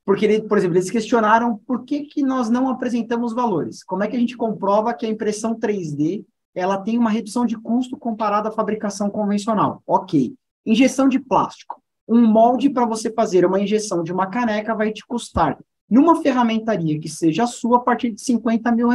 Porque, por exemplo, eles questionaram por que nós não apresentamos valores. Como é que a gente comprova que a impressão 3D ela tem uma redução de custo comparada à fabricação convencional? Ok. Injeção de plástico. Um molde para você fazer uma injeção de uma caneca vai te custar, numa ferramentaria que seja sua, a partir de R$50 mil.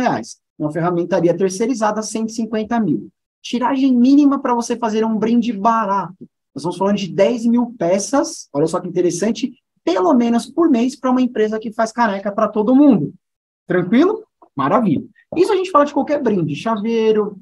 Uma ferramentaria terceirizada, 150 mil. Tiragem mínima para você fazer um brinde barato. Nós estamos falando de 10 mil peças, olha só que interessante, pelo menos por mês para uma empresa que faz caneca para todo mundo. Tranquilo? Maravilha. Isso a gente fala de qualquer brinde, chaveiro.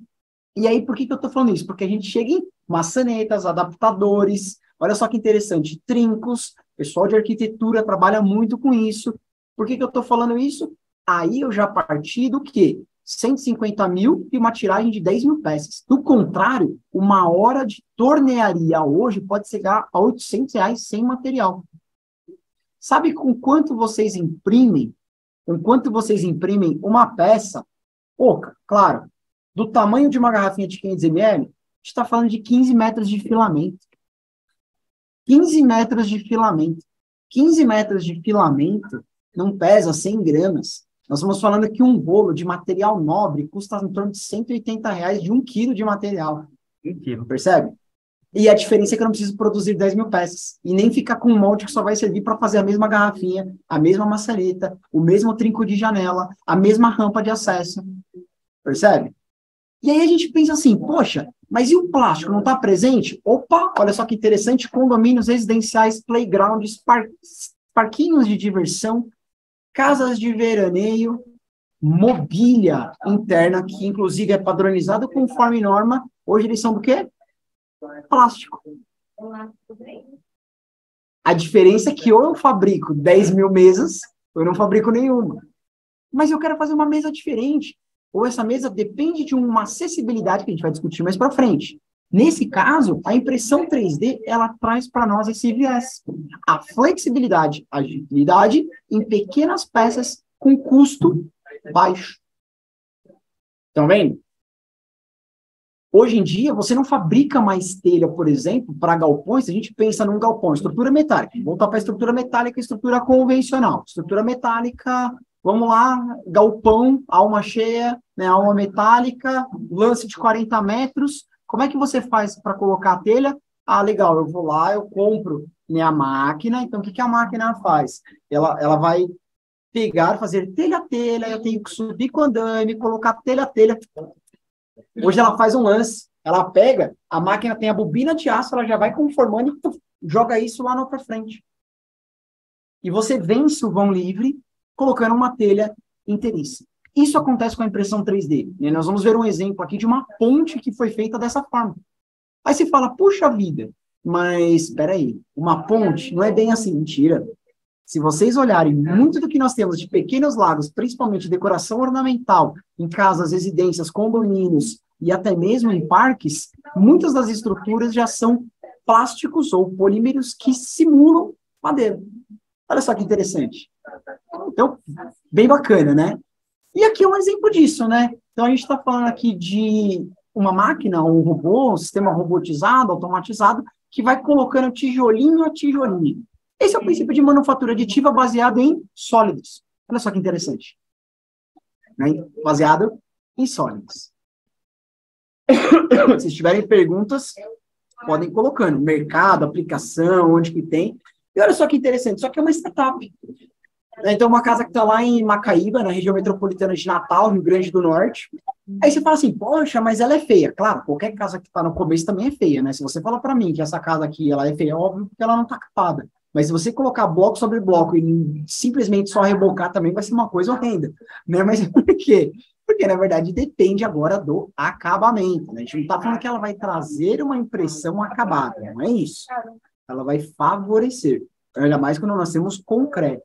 E aí, por que eu estou falando isso? Porque a gente chega em maçanetas, adaptadores, olha só que interessante, trincos, o pessoal de arquitetura trabalha muito com isso. Por que eu estou falando isso? Aí eu já parti do quê? 150 mil e uma tiragem de 10 mil peças. Do contrário, uma hora de tornearia hoje pode chegar a R$800 sem material. Sabe com quanto vocês imprimem? Com quanto vocês imprimem uma peça? Pouca, claro. Do tamanho de uma garrafinha de 500 ml, a gente está falando de 15 metros de filamento. 15 metros de filamento. 15 metros de filamento não pesa 100 gramas. Nós estamos falando que um rolo de material nobre custa em torno de R$180 de 1 quilo de material. 1 quilo. Percebe? E a diferença é que eu não preciso produzir 10 mil peças. E nem ficar com um molde que só vai servir para fazer a mesma garrafinha, a mesma maçaneta, o mesmo trinco de janela, a mesma rampa de acesso. Percebe? E aí a gente pensa assim, poxa, mas e o plástico não está presente? Opa, olha só que interessante, condomínios residenciais, playgrounds, parquinhos de diversão, casas de veraneio, mobília interna, que inclusive é padronizada conforme norma. Hoje eles são do quê? Plástico. A diferença é que ou eu fabrico 10 mil mesas, ou eu não fabrico nenhuma. Mas eu quero fazer uma mesa diferente. Ou essa mesa depende de uma acessibilidade que a gente vai discutir mais para frente. Nesse caso, a impressão 3D, ela traz para nós esse viés. A flexibilidade, a agilidade em pequenas peças com custo baixo. Estão vendo? Hoje em dia, você não fabrica mais telha, por exemplo, para galpões. A gente pensa num galpão, estrutura metálica. Vamos voltar para a estrutura metálica e estrutura convencional. Estrutura metálica, vamos lá, galpão, alma cheia, né, alma metálica, lance de 40 metros. Como é que você faz para colocar a telha? Ah, legal, eu vou lá, eu compro minha máquina. Então, o que a máquina faz? Ela vai pegar, fazer telha a telha, eu tenho que subir com andame, colocar telha a telha. Hoje ela faz um lance, ela pega, a máquina tem a bobina de aço, ela já vai conformando e joga isso lá para frente. E você vence o vão livre colocando uma telha inteiriça. Isso acontece com a impressão 3D. Né? Nós vamos ver um exemplo aqui de uma ponte que foi feita dessa forma. Aí você fala, puxa vida, mas espera aí, uma ponte não é bem assim, mentira. Se vocês olharem muito do que nós temos de pequenos lagos, principalmente decoração ornamental, em casas, residências, condomínios e até mesmo em parques, muitas das estruturas já são plásticos ou polímeros que simulam madeira. Olha só que interessante. Então, bem bacana, né? E aqui é um exemplo disso, né? Então, a gente está falando aqui de uma máquina, um robô, um sistema robotizado, automatizado, que vai colocando tijolinho a tijolinho. Esse é o princípio de manufatura aditiva baseado em sólidos. Olha só que interessante. Né? Baseado em sólidos. Se tiverem perguntas, podem ir colocando. Mercado, aplicação, onde que tem. E olha só que interessante, só que é uma startup. Então, uma casa que está lá em Macaíba, na região metropolitana de Natal, Rio Grande do Norte. Aí você fala assim, poxa, mas ela é feia. Claro, qualquer casa que está no começo também é feia, né? Se você fala para mim que essa casa aqui ela é feia, é óbvio porque ela não está capada. Mas se você colocar bloco sobre bloco e simplesmente só rebocar também vai ser uma coisa horrenda. Né? Mas por quê? Porque, na verdade, depende agora do acabamento. Né? A gente não está falando que ela vai trazer uma impressão acabada, não é isso. Ela vai favorecer. Ainda mais quando nós temos concreto.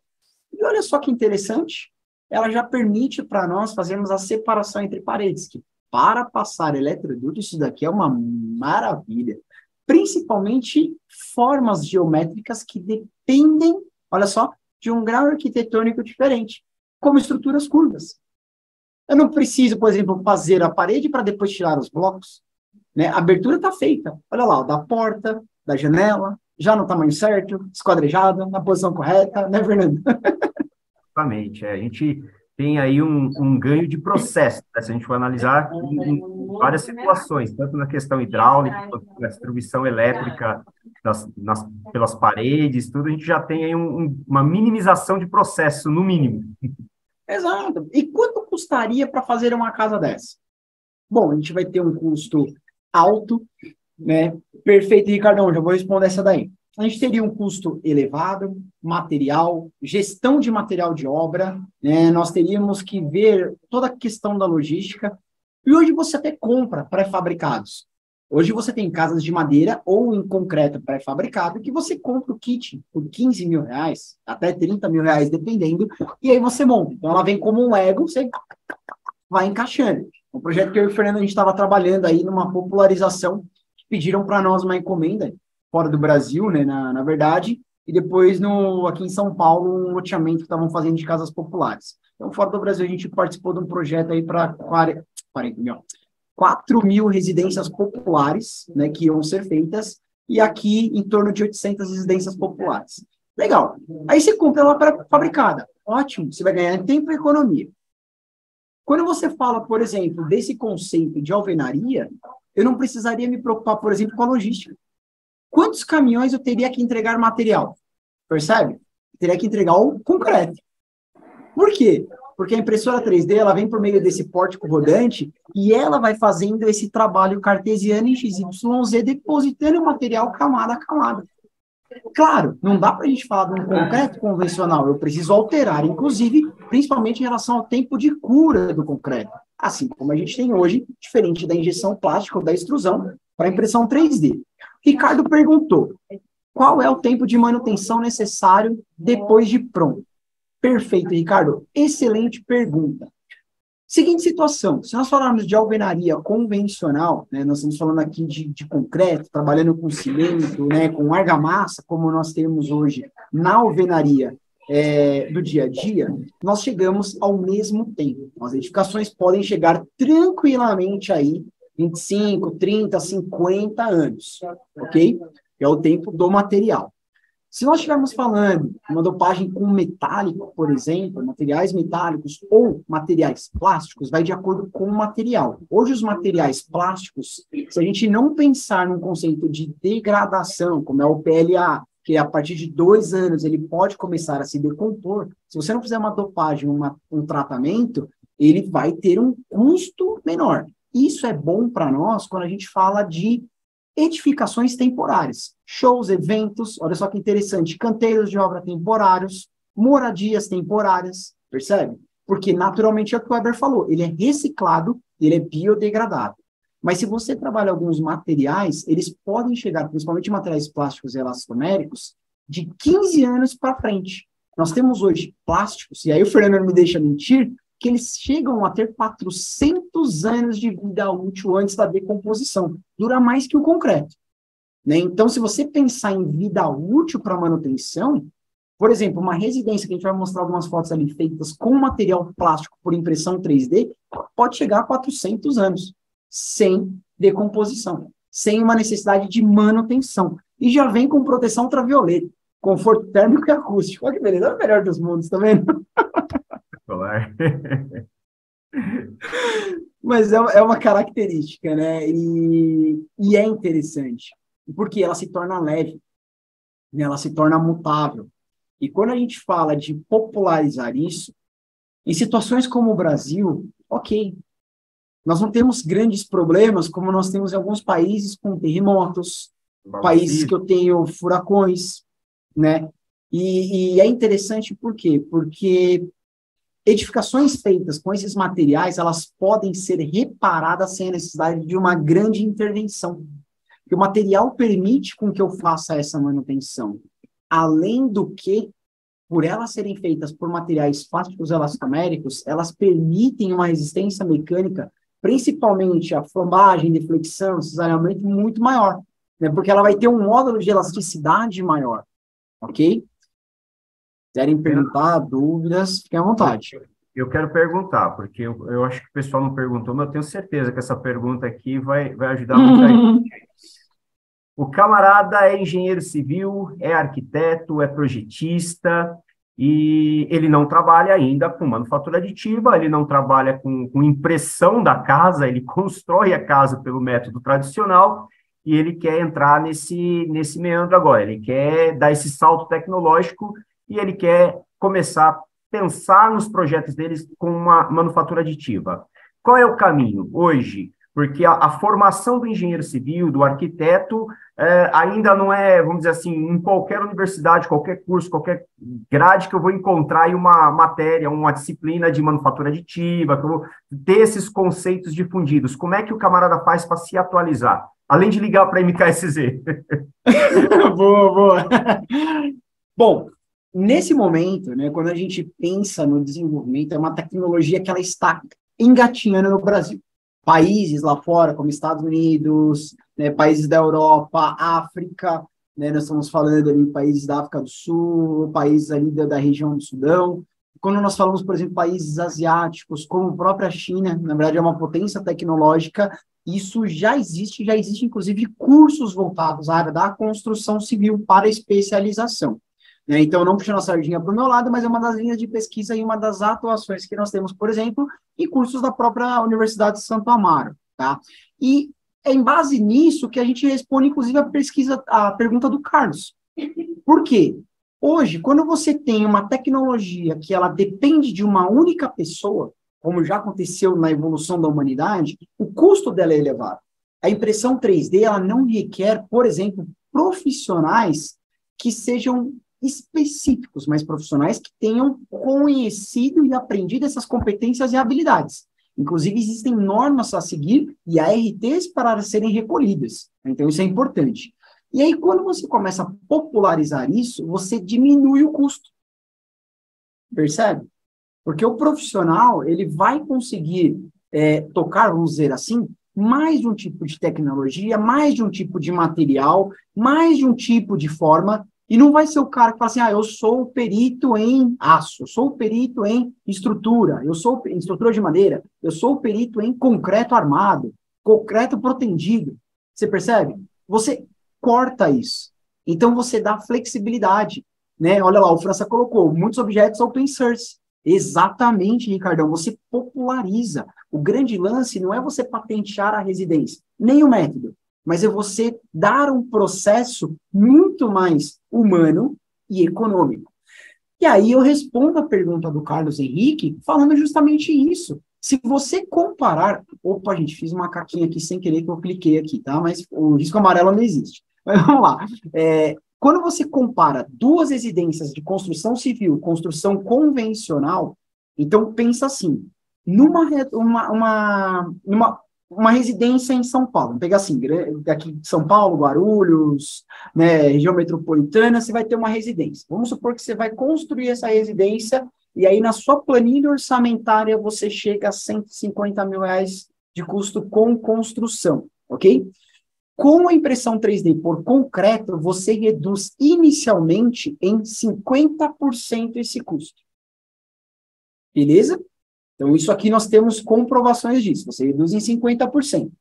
E olha só que interessante, ela já permite para nós fazermos a separação entre paredes, que para passar eletroduto, isso daqui é uma maravilha. Principalmente formas geométricas que dependem, olha só, de um grau arquitetônico diferente, como estruturas curvas. Eu não preciso, por exemplo, fazer a parede para depois tirar os blocos, né? A abertura está feita. Olha lá, ó, da porta, da janela, já no tamanho certo, esquadrejada, na posição correta, né, Fernando? Exatamente. A gente tem aí um ganho de processo, né? Se a gente for analisar em várias situações, tanto na questão hidráulica, quanto na distribuição elétrica pelas paredes, tudo, a gente já tem aí uma minimização de processo, no mínimo. Exato. E quanto custaria para fazer uma casa dessa? Bom, a gente vai ter um custo alto, né? Perfeito, Ricardão, já vou responder essa daí. A gente teria um custo elevado, material, gestão de material de obra, né? Nós teríamos que ver toda a questão da logística. E hoje você até compra pré-fabricados. Hoje você tem casas de madeira ou em concreto pré-fabricado que você compra o kit por 15 mil reais, até 30 mil reais, dependendo, e aí você monta. Então ela vem como um Lego, você vai encaixando. O projeto que eu e o Fernando, a gente estava trabalhando aí numa popularização, pediram para nós uma encomenda, fora do Brasil, né, na verdade, e depois aqui em São Paulo, um loteamento que estavam fazendo de casas populares. Então, fora do Brasil, a gente participou de um projeto aí para 4 mil residências populares, né, que iam ser feitas, e aqui em torno de 800 residências populares. Legal. Aí você compra ela pré-fabricada. Ótimo, você vai ganhar tempo e economia. Quando você fala, por exemplo, desse conceito de alvenaria, eu não precisaria me preocupar, por exemplo, com a logística. Quantos caminhões eu teria que entregar material? Percebe? Eu teria que entregar o concreto. Por quê? Porque a impressora 3D, ela vem por meio desse pórtico rodante e ela vai fazendo esse trabalho cartesiano em XYZ, depositando o material camada a camada. Claro, não dá para a gente falar de um concreto convencional, eu preciso alterar, inclusive, principalmente em relação ao tempo de cura do concreto. Assim como a gente tem hoje, diferente da injeção plástica ou da extrusão, para impressão 3D. Ricardo perguntou, qual é o tempo de manutenção necessário depois de pronto? Perfeito, Ricardo. Excelente pergunta. Seguinte situação, se nós falarmos de alvenaria convencional, né, nós estamos falando aqui de concreto, trabalhando com cimento, né, com argamassa, como nós temos hoje na alvenaria do dia a dia, nós chegamos ao mesmo tempo. As edificações podem chegar tranquilamente aí 25, 30, 50 anos, ok? É o tempo do material. Se nós estivermos falando de uma dopagem com metálico, por exemplo, materiais metálicos ou materiais plásticos, vai de acordo com o material. Hoje, os materiais plásticos, se a gente não pensar num conceito de degradação, como é o PLA, que a partir de 2 anos ele pode começar a se decompor, se você não fizer uma dopagem, um tratamento, ele vai ter um custo menor. Isso é bom para nós quando a gente fala de edificações temporárias, shows, eventos, olha só que interessante, canteiros de obra temporários, moradias temporárias, percebe? Porque naturalmente é o que o Weber falou, ele é reciclado, ele é biodegradável. Mas se você trabalha alguns materiais, eles podem chegar, principalmente materiais plásticos e elastoméricos, de 15 anos para frente. Nós temos hoje plásticos, e aí o Fernando não me deixa mentir, que eles chegam a ter 400 anos de vida útil antes da decomposição. Dura mais que o concreto, né? Então, se você pensar em vida útil para manutenção, por exemplo, uma residência que a gente vai mostrar algumas fotos ali feitas com material plástico por impressão 3D, pode chegar a 400 anos, sem decomposição, sem uma necessidade de manutenção. E já vem com proteção ultravioleta, conforto térmico e acústico. Olha que beleza, é o melhor dos mundos, tá vendo? Mas é uma característica, né? E é interessante, porque ela se torna leve, né? Ela se torna mutável. E quando a gente fala de popularizar isso, em situações como o Brasil, ok, nós não temos grandes problemas como nós temos em alguns países com terremotos, países que eu tenho furacões, né? E é interessante por quê? Porque edificações feitas com esses materiais, elas podem ser reparadas sem a necessidade de uma grande intervenção. Porque o material permite com que eu faça essa manutenção. Além do que, por elas serem feitas por materiais plásticos elastoméricos, elas permitem uma resistência mecânica, principalmente a flambagem, deflexão, cisalhamento muito maior, né? Porque ela vai ter um módulo de elasticidade maior, ok? Querem perguntar, dúvidas, fiquem à vontade. Eu quero perguntar, porque eu acho que o pessoal não perguntou, mas eu tenho certeza que essa pergunta aqui vai ajudar muita gente. O camarada é engenheiro civil, é arquiteto, é projetista, e ele não trabalha ainda com manufatura aditiva, ele não trabalha com impressão da casa, ele constrói a casa pelo método tradicional, e ele quer entrar nesse meandro agora, ele quer dar esse salto tecnológico, e ele quer começar a pensar nos projetos deles com uma manufatura aditiva. Qual é o caminho hoje? Porque a formação do engenheiro civil, do arquiteto, ainda não é, vamos dizer assim, em qualquer universidade, qualquer curso, qualquer grade que eu vou encontrar aí uma matéria, uma disciplina de manufatura aditiva, que eu vou ter esses conceitos difundidos. Como é que o camarada faz para se atualizar? Além de ligar para a MKSZ. Boa, boa. Bom, nesse momento, né, quando a gente pensa no desenvolvimento, é uma tecnologia que ela está engatinhando no Brasil. Países lá fora, como Estados Unidos, né, países da Europa, África, né, nós estamos falando ali em países da África do Sul, países ali da região do Sudão. Quando nós falamos, por exemplo, países asiáticos, como a própria China, na verdade é uma potência tecnológica, isso já existe inclusive cursos voltados à área da construção civil para especialização. Né? Então, não puxando a sardinha para o meu lado, mas é uma das linhas de pesquisa e uma das atuações que nós temos, por exemplo, em cursos da própria Universidade de Santo Amaro. Tá? E é em base nisso que a gente responde, inclusive, a pergunta do Carlos. Por quê? Hoje, quando você tem uma tecnologia que ela depende de uma única pessoa, como já aconteceu na evolução da humanidade, o custo dela é elevado. A impressão 3D, ela não requer, por exemplo, profissionais que sejam específicos, mas profissionais que tenham conhecido e aprendido essas competências e habilidades. Inclusive, existem normas a seguir e ARTs para serem recolhidas. Então, isso é importante. E aí, quando você começa a popularizar isso, você diminui o custo. Percebe? Porque o profissional, ele vai conseguir tocar, vamos dizer assim, mais de um tipo de tecnologia, mais de um tipo de material, mais de um tipo de forma. E não vai ser o cara que fala assim, eu sou perito em aço, eu sou perito em estrutura, eu sou em estrutura de madeira, eu sou perito em concreto armado, concreto protendido. Você percebe? Você corta isso. Então, você dá flexibilidade. Né? Olha lá, o França colocou muitos objetos open source. Exatamente, Ricardão, você populariza. O grande lance não é você patentear a residência, nem o método, mas é você dar um processo muito mais humano e econômico. E aí eu respondo a pergunta do Carlos Henrique falando justamente isso. Se você comparar... Opa, gente, fiz uma caquinha aqui sem querer que eu cliquei aqui, tá? Mas o risco amarelo não existe. Mas vamos lá. Quando você compara duas residências de construção civil, construção convencional, então pensa assim, numa residência em São Paulo, vamos pegar assim, daqui de São Paulo, Guarulhos, né, região metropolitana, você vai ter uma residência. Vamos supor que você vai construir essa residência e aí na sua planilha orçamentária você chega a R$150 mil de custo com construção, ok? Com a impressão 3D por concreto, você reduz inicialmente em 50% esse custo. Beleza? Então, isso aqui nós temos comprovações disso. Você reduz em 50%.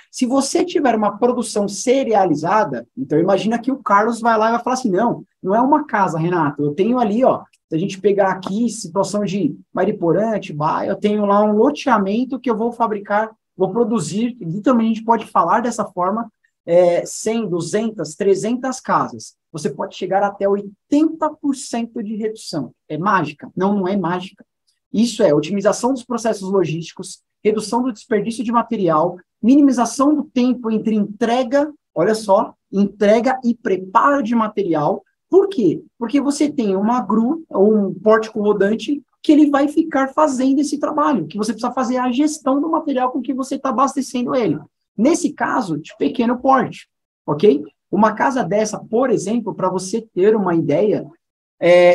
Se você tiver uma produção serializada, então imagina que o Carlos vai lá e vai falar assim, não é uma casa, Renato, eu tenho ali, se a gente pegar aqui situação de Mariporã, Atibaia, eu tenho lá um loteamento que eu vou fabricar, vou produzir, literalmente a gente pode falar dessa forma, 100, 200, 300 casas. Você pode chegar até 80% de redução. É mágica? Não é mágica. Isso é otimização dos processos logísticos, redução do desperdício de material, minimização do tempo entre entrega, olha só, entrega e preparo de material. Por quê? Porque você tem uma grua ou um pórtico rodante que ele vai ficar fazendo esse trabalho, que você precisa fazer a gestão do material com que você está abastecendo ele. Nesse caso, de pequeno porte, ok? Uma casa dessa, por exemplo, para você ter uma ideia,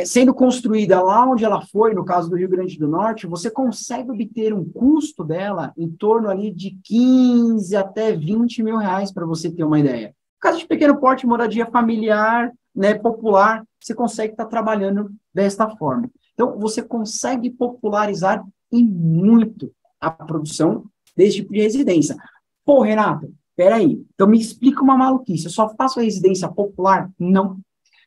sendo construída lá onde ela foi, no caso do Rio Grande do Norte, você consegue obter um custo dela em torno ali de 15 até 20 mil reais, para você ter uma ideia. Casa de pequeno porte, moradia familiar, né, popular, você consegue estar trabalhando desta forma. Então, você consegue popularizar e muito a produção desse tipo de residência. Pô, Renato, peraí, então me explica uma maluquice, eu só faço residência popular? Não.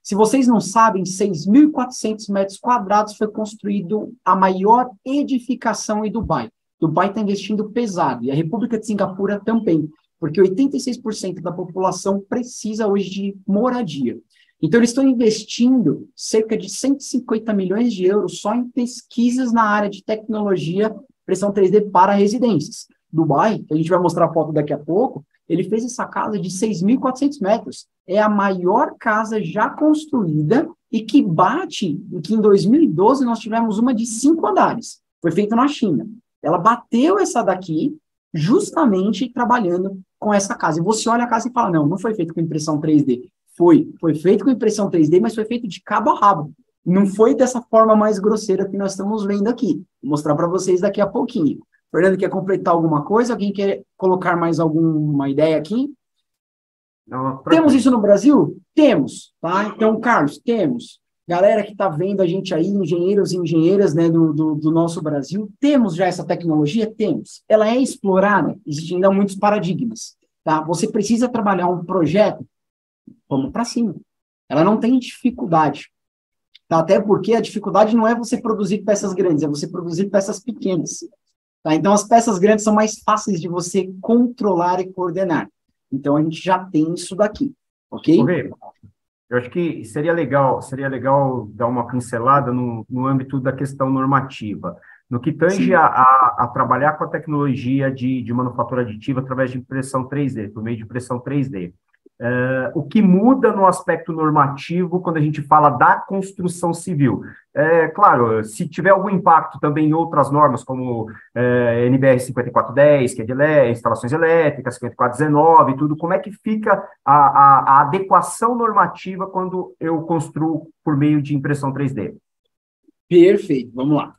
Se vocês não sabem, 6.400 metros quadrados foi construído a maior edificação em Dubai. Dubai está investindo pesado, e a República de Singapura também, porque 86% da população precisa hoje de moradia. Então, eles estão investindo cerca de 150 milhões de euros só em pesquisas na área de tecnologia, impressão 3D para residências. Dubai, que a gente vai mostrar a foto daqui a pouco, ele fez essa casa de 6.400 metros. É a maior casa já construída e que bate, que em 2012 nós tivemos uma de 5 andares. Foi feita na China. Ela bateu essa daqui justamente trabalhando com essa casa. E você olha a casa e fala, não foi feito com impressão 3D. Foi feito com impressão 3D, mas foi feito de cabo a rabo. Não foi dessa forma mais grosseira que nós estamos vendo aqui. Vou mostrar para vocês daqui a pouquinho. Fernando, quer completar alguma coisa? Alguém quer colocar mais alguma ideia aqui? Não, temos isso no Brasil? Temos, tá? Então, Carlos, temos. Galera que está vendo a gente aí, engenheiros e engenheiras, né, do nosso Brasil, temos já essa tecnologia? Temos. Ela é explorada? Existem ainda muitos paradigmas, tá? Você precisa trabalhar um projeto, vamos para cima. Ela não tem dificuldade, tá? Até porque a dificuldade não é você produzir peças grandes, é você produzir peças pequenas, tá? Então, as peças grandes são mais fáceis de você controlar e coordenar. Então, a gente já tem isso daqui, ok? Eu acho que seria legal dar uma pincelada no âmbito da questão normativa. No que tange a trabalhar com a tecnologia de manufatura aditiva através de impressão 3D, por meio de impressão 3D. O que muda no aspecto normativo quando a gente fala da construção civil? Claro, se tiver algum impacto também em outras normas, como NBR 5410, que é de instalações elétricas, 5419, tudo, como é que fica a adequação normativa quando eu construo por meio de impressão 3D? Perfeito, vamos lá.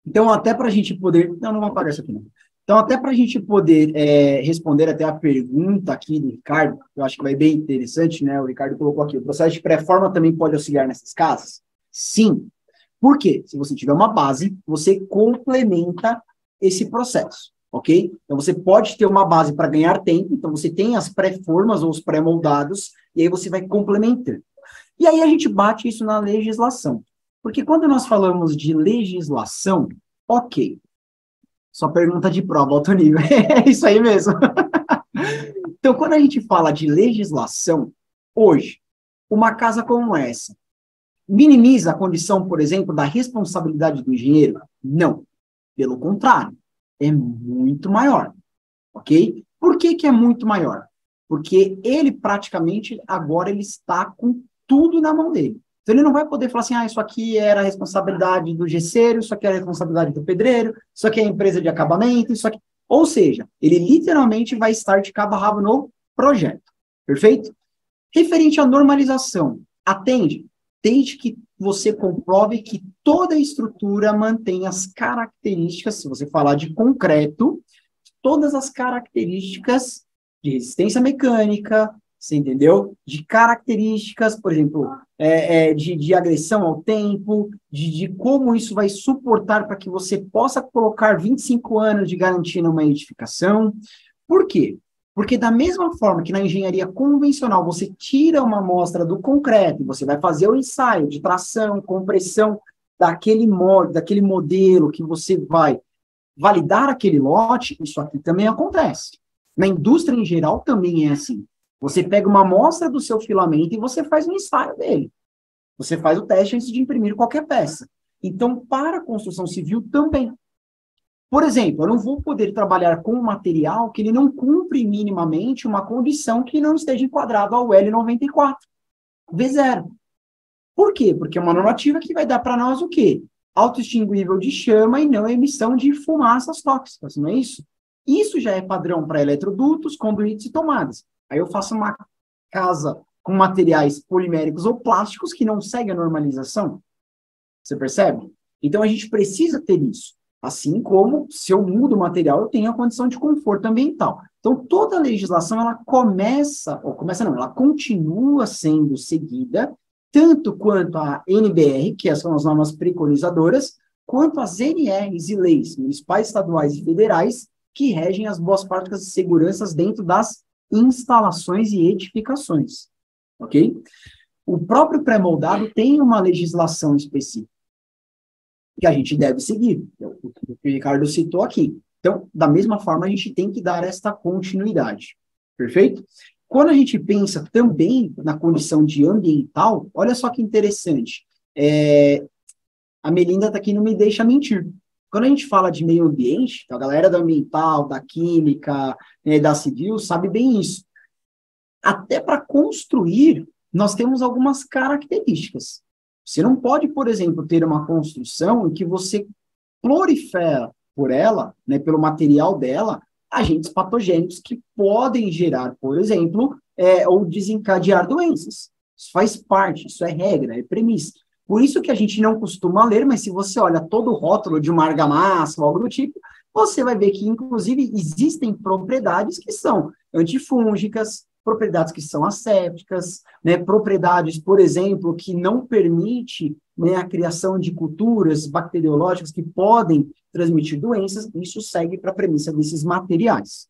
Então, até para a gente poder... Não vai apagar isso aqui, não. Então, até para a gente poder responder até a pergunta aqui do Ricardo, eu acho que vai bem interessante, né? O Ricardo colocou aqui, o processo de pré-forma também pode auxiliar nessas casas? Sim. Por quê? Se você tiver uma base, você complementa esse processo, ok? Então, você pode ter uma base para ganhar tempo, então você tem as pré-formas ou os pré-moldados, e aí você vai complementando. E aí a gente bate isso na legislação. Porque quando nós falamos de legislação, ok, só pergunta de prova, alto nível. É isso aí mesmo. Então, quando a gente fala de legislação, hoje, uma casa como essa, minimiza a condição, por exemplo, da responsabilidade do engenheiro? Não. Pelo contrário, é muito maior. Ok? Por que é muito maior? Porque ele praticamente, agora, ele está com tudo na mão dele. Então, ele não vai poder falar assim, isso aqui era a responsabilidade do gesseiro, isso aqui era a responsabilidade do pedreiro, isso aqui é a empresa de acabamento, isso aqui... Ou seja, ele literalmente vai estar de cabo a rabo no projeto. Perfeito? Referente à normalização, atende, desde que você comprove que toda a estrutura mantém as características, se você falar de concreto, todas as características de resistência mecânica, você entendeu? De características, por exemplo, de agressão ao tempo, de como isso vai suportar para que você possa colocar 25 anos de garantia numa edificação. Por quê? Porque da mesma forma que na engenharia convencional você tira uma amostra do concreto, você vai fazer o ensaio de tração, compressão daquele molde, daquele modelo que você vai validar aquele lote, isso aqui também acontece. Na indústria em geral também é assim. Você pega uma amostra do seu filamento e você faz um ensaio dele. Você faz o teste antes de imprimir qualquer peça. Então, para a construção civil também. Por exemplo, eu não vou poder trabalhar com um material que ele não cumpre minimamente uma condição que não esteja enquadrado ao L94, V0. Por quê? Porque é uma normativa que vai dar para nós o quê? Autoextinguível de chama e não emissão de fumaças tóxicas, não é isso? Isso já é padrão para eletrodutos, conduítes e tomadas. Aí eu faço uma casa com materiais poliméricos ou plásticos que não seguem a normalização. Você percebe? Então, a gente precisa ter isso. Assim como, se eu mudo o material, eu tenho a condição de conforto ambiental. Então, toda a legislação, ela ela continua sendo seguida, tanto quanto a NBR, que são as normas preconizadoras, quanto às NRs e leis municipais, estaduais e federais que regem as boas práticas de segurança dentro das instalações e edificações, ok? O próprio pré-moldado tem uma legislação específica que a gente deve seguir, o que o Ricardo citou aqui. Então, da mesma forma, a gente tem que dar esta continuidade, perfeito? Quando a gente pensa também na condição de ambiental, olha só que interessante, a Melinda está aqui, não me deixa mentir. Quando a gente fala de meio ambiente, a galera da ambiental, da química, da civil, sabe bem isso. Até para construir, nós temos algumas características. Você não pode, por exemplo, ter uma construção em que você prolifera por ela, né, pelo material dela, agentes patogênicos que podem gerar, por exemplo, ou desencadear doenças. Isso faz parte, isso é regra, é premissa. Por isso que a gente não costuma ler, mas se você olha todo o rótulo de uma argamassa ou algo do tipo, você vai ver que, inclusive, existem propriedades que são antifúngicas, propriedades que são assépticas, né, propriedades, por exemplo, que não permite, né, a criação de culturas bacteriológicas que podem transmitir doenças. Isso segue para a premissa desses materiais,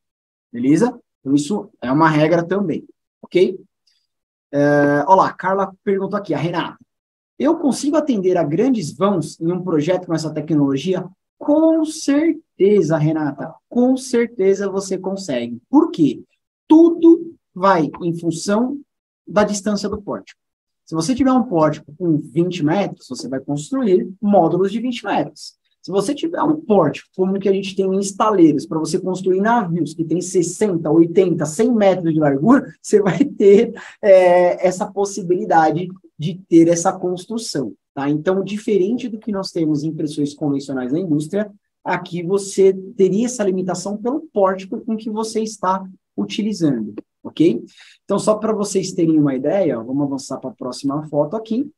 beleza? Então, isso é uma regra também, ok? Olá, Carla perguntou aqui, a Renata. Eu consigo atender a grandes vãos em um projeto com essa tecnologia? Com certeza, Renata, com certeza você consegue. Por quê? Tudo vai em função da distância do pórtico. Se você tiver um pórtico com 20 metros, você vai construir módulos de 20 metros. Se você tiver um pórtico, como o que a gente tem em estaleiros, para você construir navios que tem 60, 80, 100 metros de largura, você vai ter essa possibilidade de ter essa construção. Tá? Então, diferente do que nós temos em impressões convencionais na indústria, aqui você teria essa limitação pelo pórtico com que você está utilizando. Ok? Então, só para vocês terem uma ideia, vamos avançar para a próxima foto aqui.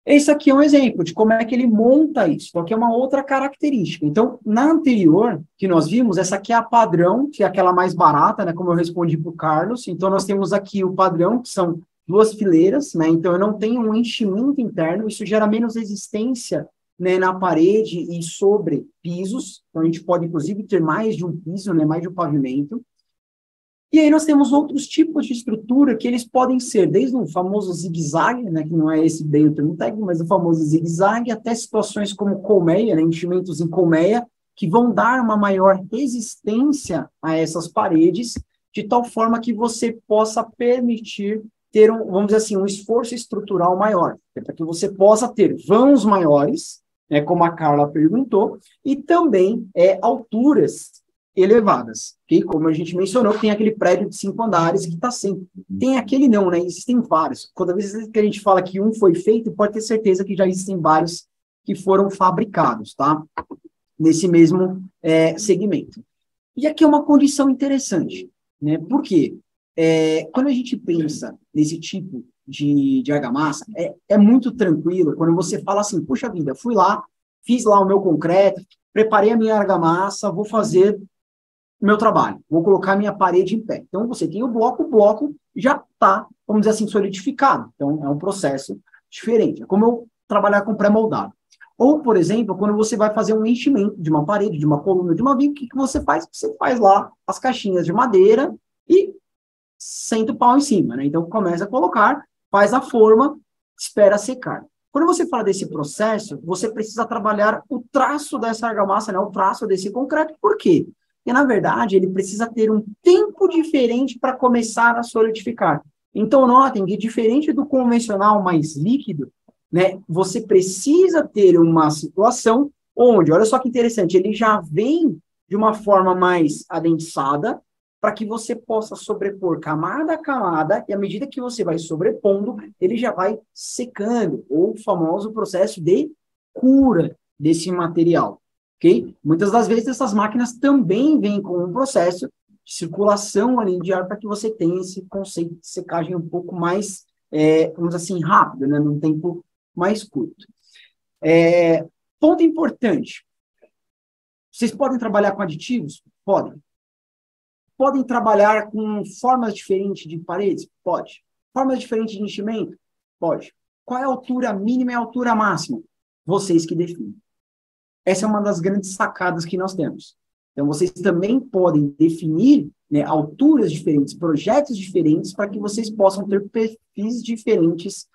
Esse aqui é um exemplo de como é que ele monta isso, porque é uma outra característica. Então, na anterior, que nós vimos, essa aqui é a padrão, que é aquela mais barata, né, como eu respondi para o Carlos. Então, nós temos aqui o padrão, que são 2 fileiras, né, então eu não tenho um enchimento interno, isso gera menos resistência, né, na parede e sobre pisos. Então, a gente pode, inclusive, ter mais de um piso, né, mais de um pavimento. E aí nós temos outros tipos de estrutura que eles podem ser, desde o famoso zigue-zague, né, que não é esse bem o termo técnico, mas o famoso zigue-zague, até situações como colmeia, né, enchimentos em colmeia, que vão dar uma maior resistência a essas paredes, de tal forma que você possa permitir ter, vamos dizer assim, um esforço estrutural maior, para que você possa ter vãos maiores, né, como a Carla perguntou, e também alturas elevadas, ok? Como a gente mencionou, tem aquele prédio de 5 andares que está sempre. Tem aquele não, né? Existem vários. Toda vez que a gente fala que um foi feito, pode ter certeza que já existem vários que foram fabricados, tá? Nesse mesmo segmento. E aqui é uma condição interessante, né? Por quê? Quando a gente pensa nesse tipo de argamassa, é muito tranquilo quando você fala assim, puxa vida, fui lá, fiz lá o meu concreto, preparei a minha argamassa, vou fazer meu trabalho, vou colocar minha parede em pé. Então, você tem o bloco já está, vamos dizer assim, solidificado. Então, é um processo diferente. É como eu trabalhar com pré-moldado. Ou, por exemplo, quando você vai fazer um enchimento de uma parede, de uma coluna, de uma viga, o que você faz? Você faz lá as caixinhas de madeira e senta o pau em cima, né? Então, começa a colocar, faz a forma, espera secar. Quando você fala desse processo, você precisa trabalhar o traço dessa argamassa, né? O traço desse concreto. Por quê? Porque, na verdade, ele precisa ter um tempo diferente para começar a solidificar. Então, notem que, diferente do convencional mais líquido, né, você precisa ter uma situação onde, olha só que interessante, ele já vem de uma forma mais adensada para que você possa sobrepor camada a camada, e à medida que você vai sobrepondo, ele já vai secando, ou o famoso processo de cura desse material. Okay? Muitas das vezes essas máquinas também vêm com um processo de circulação ali de ar para que você tenha esse conceito de secagem um pouco mais, vamos dizer assim, rápido, né? Num tempo mais curto. Ponto importante. Vocês podem trabalhar com aditivos? Podem. Podem trabalhar com formas diferentes de paredes? Pode. Formas diferentes de enchimento? Pode. Qual é a altura mínima e a altura máxima? Vocês que definem. Essa é uma das grandes sacadas que nós temos. Então, vocês também podem definir, né, alturas diferentes, projetos diferentes, para que vocês possam ter perfis diferentes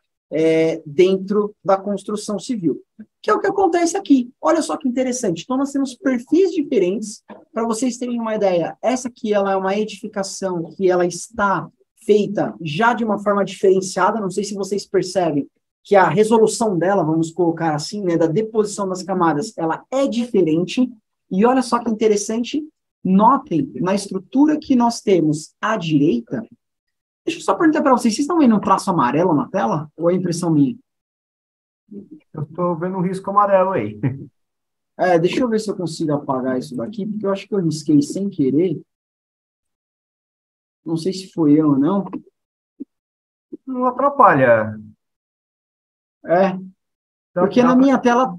dentro da construção civil. Que é o que acontece aqui. Olha só que interessante. Então, nós temos perfis diferentes, para vocês terem uma ideia. Essa aqui, ela é uma edificação que ela está feita já de uma forma diferenciada. Não sei se vocês percebem que a resolução dela, vamos colocar assim, né, da deposição das camadas, ela é diferente. E olha só que interessante, notem na estrutura que nós temos à direita. Deixa eu só perguntar para vocês estão vendo um traço amarelo na tela? Ou é impressão minha? Eu estou vendo um risco amarelo aí. Deixa eu ver se eu consigo apagar isso daqui, porque eu acho que eu risquei sem querer. Não sei se foi eu ou não. Não atrapalha. Porque na minha tela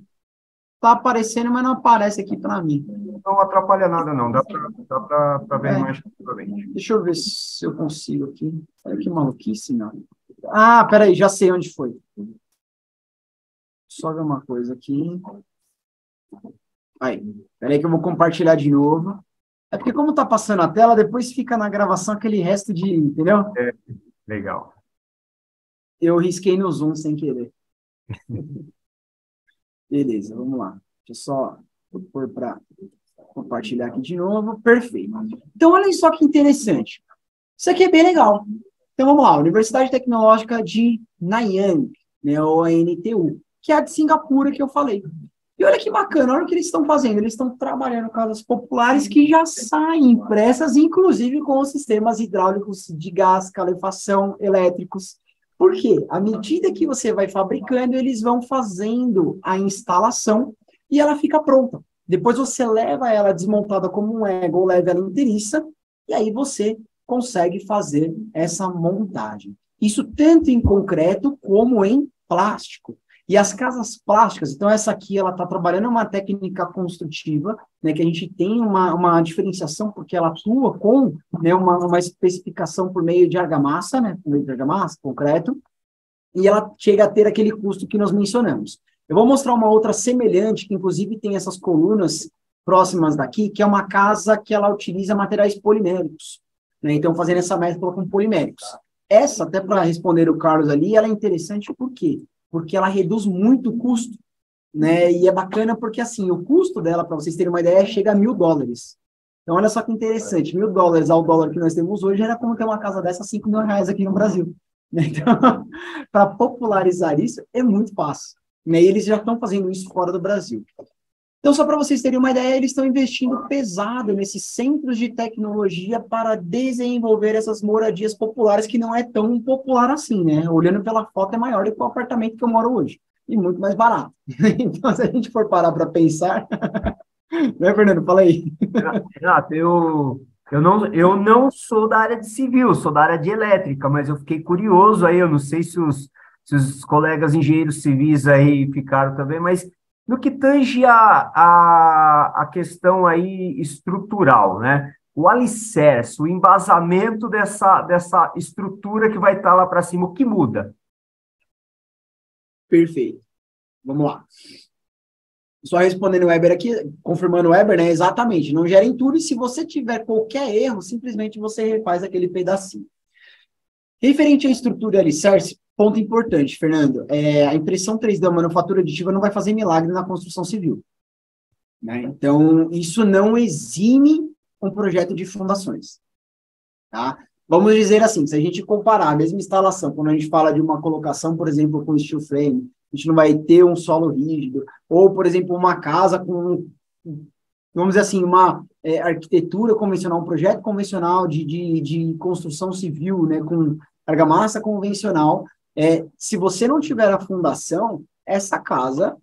tá aparecendo, mas não aparece aqui para mim. Não atrapalha nada, não. Dá para ver mais rapidamente. Deixa eu ver se eu consigo aqui. Olha que maluquice, não. Ah, peraí, já sei onde foi. Só ver uma coisa aqui. Aí, peraí que eu vou compartilhar de novo. É porque como tá passando a tela, depois fica na gravação aquele resto de... Entendeu? Legal. Eu risquei no Zoom sem querer. Beleza, vamos lá. Deixa eu só pôr para compartilhar aqui de novo. Perfeito. Então, olha só que interessante. Isso aqui é bem legal. Então, vamos lá. Universidade Tecnológica de Nanyang, né, ou a NTU, que é a de Singapura que eu falei. E olha que bacana, olha o que eles estão fazendo. Eles estão trabalhando casas populares que já saem impressas, inclusive com os sistemas hidráulicos de gás, calefação, elétricos. Por quê? À medida que você vai fabricando, eles vão fazendo a instalação e ela fica pronta. Depois você leva ela desmontada como um Lego ou leva ela inteiriça e aí você consegue fazer essa montagem. Isso tanto em concreto como em plástico. E as casas plásticas, então essa aqui, ela está trabalhando uma técnica construtiva, né, que a gente tem uma diferenciação, porque ela atua com, né, uma especificação por meio de argamassa, né, por meio de argamassa, concreto, e ela chega a ter aquele custo que nós mencionamos. Eu vou mostrar uma outra semelhante, que inclusive tem essas colunas próximas daqui, que é uma casa que ela utiliza materiais poliméricos, né, então fazendo essa mescla com poliméricos. Essa, até para responder o Carlos ali, ela é interessante por quê? Porque ela reduz muito o custo, né? E é bacana porque, assim, o custo dela, para vocês terem uma ideia, chega a $1.000. Então, olha só que interessante, $1.000 ao dólar que nós temos hoje era como ter uma casa dessa, R$5 mil aqui no Brasil. Né? Então, para popularizar isso, é muito fácil. Né? E eles já estão fazendo isso fora do Brasil. Então, só para vocês terem uma ideia, eles estão investindo pesado nesses centros de tecnologia para desenvolver essas moradias populares, que não é tão popular assim, né? Olhando pela foto, é maior do que o apartamento que eu moro hoje. E muito mais barato. Então, se a gente for parar para pensar... Né, Fernando? Fala aí. Renato, eu não sou da área de civil, sou da área de elétrica, mas eu fiquei curioso aí, eu não sei se os colegas engenheiros civis aí ficaram também, mas... No que tange a questão aí estrutural, né? O alicerce, o embasamento dessa estrutura que vai estar lá para cima, o que muda? Perfeito. Vamos lá. Só respondendo o Weber aqui, confirmando o Weber, né? Exatamente, não gera entulho e se você tiver qualquer erro, simplesmente você refaz aquele pedacinho. Referente à estrutura alicerce, ponto importante, Fernando, a impressão 3D, a manufatura aditiva não vai fazer milagre na construção civil. Né? Então, isso não exime um projeto de fundações. Tá? Vamos dizer assim, se a gente comparar a mesma instalação, quando a gente fala de uma colocação, por exemplo, com steel frame, a gente não vai ter um solo rígido, ou, por exemplo, uma casa com, vamos dizer assim, uma arquitetura convencional, um projeto convencional de construção civil, né, com argamassa convencional. Se você não tiver a fundação, essa casa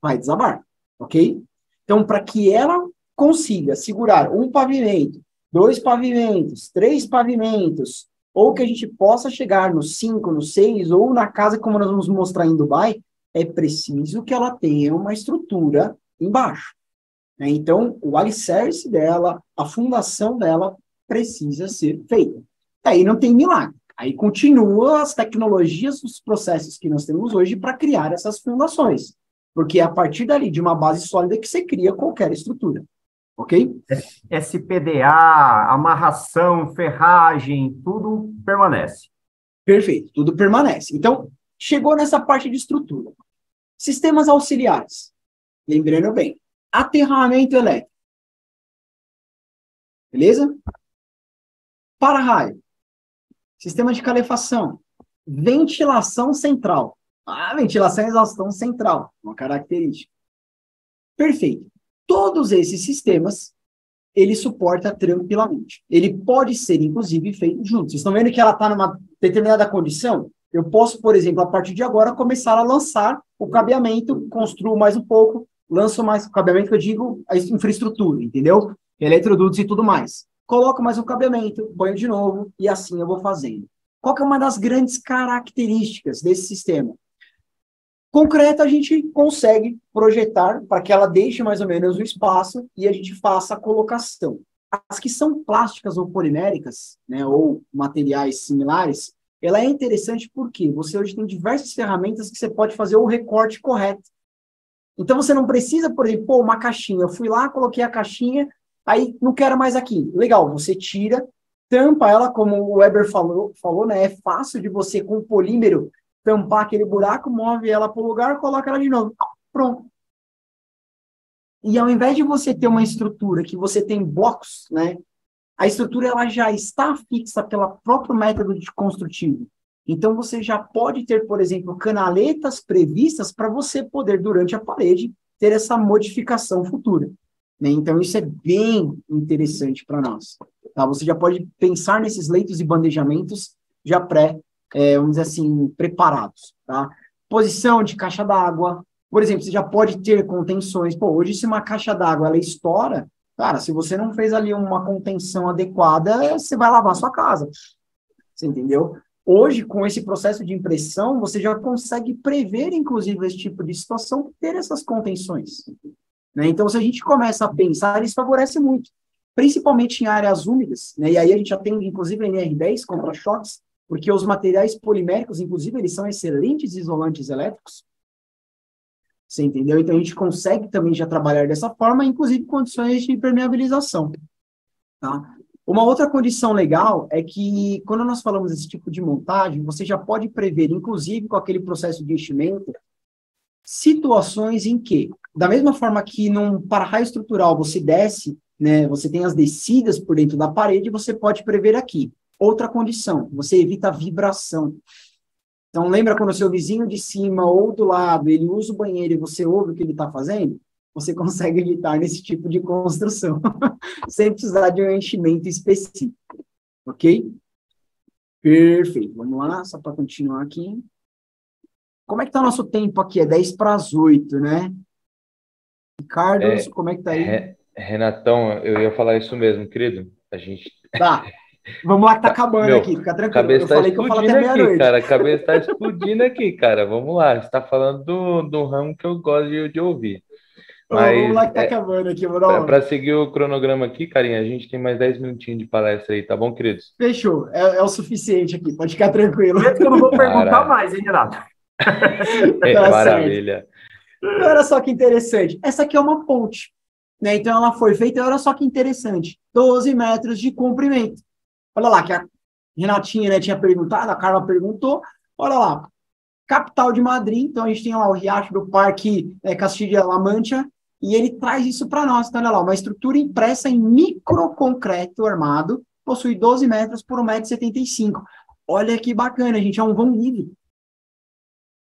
vai desabar, ok? Então, para que ela consiga segurar um pavimento, 2 pavimentos, 3 pavimentos, ou que a gente possa chegar no 5, no 6, ou na casa como nós vamos mostrar em Dubai, é preciso que ela tenha uma estrutura embaixo. Né? Então, o alicerce dela, a fundação dela precisa ser feita. Aí não tem milagre. Aí continua as tecnologias, os processos que nós temos hoje para criar essas fundações. Porque é a partir dali, de uma base sólida, que você cria qualquer estrutura. Ok? SPDA, amarração, ferragem, tudo permanece. Perfeito, tudo permanece. Então, chegou nessa parte de estrutura. Sistemas auxiliares. Lembrando bem, aterramento elétrico. Beleza? Para-raio. Sistema de calefação. Ventilação central. Ventilação e exaustão central. Uma característica. Perfeito. Todos esses sistemas, ele suporta tranquilamente. Ele pode ser, inclusive, feito junto. Vocês estão vendo que ela está numa determinada condição? Eu posso, por exemplo, a partir de agora, começar a lançar o cabeamento, construo mais um pouco, lanço mais o cabeamento, que eu digo, a infraestrutura, entendeu? Eletrodutos e tudo mais. Coloco mais um cabeamento, ponho de novo, e assim eu vou fazendo. Qual que é uma das grandes características desse sistema? Concreto a gente consegue projetar para que ela deixe mais ou menos o espaço e a gente faça a colocação. As que são plásticas ou poliméricas, né, ou materiais similares, ela é interessante porque você hoje tem diversas ferramentas que você pode fazer o recorte correto. Então você não precisa, por exemplo, uma caixinha. Eu fui lá, coloquei a caixinha, aí não quero mais aqui. Legal, você tira, tampa ela, como o Weber falou, né? É fácil de você, com polímero, tampar aquele buraco, move ela para o lugar, coloca ela de novo. Pronto. E ao invés de você ter uma estrutura que você tem blocos, né? A estrutura ela já está fixa pelo próprio método de construtivo. Então você já pode ter, por exemplo, canaletas previstas para você poder, durante a parede, ter essa modificação futura. Né? Então isso é bem interessante para nós. Tá? Você já pode pensar nesses leitos e bandejamentos já vamos dizer assim, preparados, tá? Posição de caixa d'água, por exemplo, você já pode ter contenções. Pô, hoje se uma caixa d'água ela estoura, cara, se você não fez ali uma contenção adequada, você vai lavar a sua casa. Você entendeu? Hoje, com esse processo de impressão, você já consegue prever, inclusive, esse tipo de situação, ter essas contenções. Né? Então, se a gente começa a pensar, isso favorece muito, principalmente em áreas úmidas, né? E aí a gente atende, inclusive, NR10 contra choques, porque os materiais poliméricos, inclusive, eles são excelentes isolantes elétricos. Você entendeu? Então, a gente consegue também já trabalhar dessa forma, inclusive condições de impermeabilização. Tá? Uma outra condição legal é que, quando nós falamos desse tipo de montagem, você já pode prever, inclusive com aquele processo de enchimento, situações em que, da mesma forma que num para-raio estrutural você desce, né, você tem as descidas por dentro da parede, você pode prever aqui. Outra condição, você evita a vibração. Então, lembra quando o seu vizinho de cima ou do lado, ele usa o banheiro e você ouve o que ele está fazendo? Você consegue evitar nesse tipo de construção, sem precisar de um enchimento específico. Ok? Perfeito. Vamos lá, só para continuar aqui. Como é que está o nosso tempo aqui? É 10 para as 8, né? Ricardo, como é que está aí? Renatão, eu ia falar isso mesmo, querido. A gente... Tá. Vamos lá que tá acabando aqui, fica tranquilo. Cabeça eu falei que eu falo até meia-noite. Cara, a cabeça tá explodindo aqui, cara. Vamos lá, você tá falando do ramo que eu gosto de ouvir. Mas, vamos lá que tá acabando aqui, para seguir o cronograma aqui, carinha, a gente tem mais 10 minutinhos de palestra aí, tá bom, queridos? Fechou, é o suficiente aqui, pode ficar tranquilo. Eu não vou perguntar mais, hein, Renato? Tá maravilha. Então, olha só que interessante. Essa aqui é uma ponte, né? Então, ela foi feita, olha só que interessante, 12 metros de comprimento. Olha lá, que a Renatinha, né, tinha perguntado, a Carla perguntou, olha lá, capital de Madrid, então a gente tem lá o Riacho do Parque Castilla-La Mancha, e ele traz isso para nós. Então, olha lá, uma estrutura impressa em microconcreto armado, possui 12 metros por 1,75 m. Olha que bacana, gente, é um vão livre.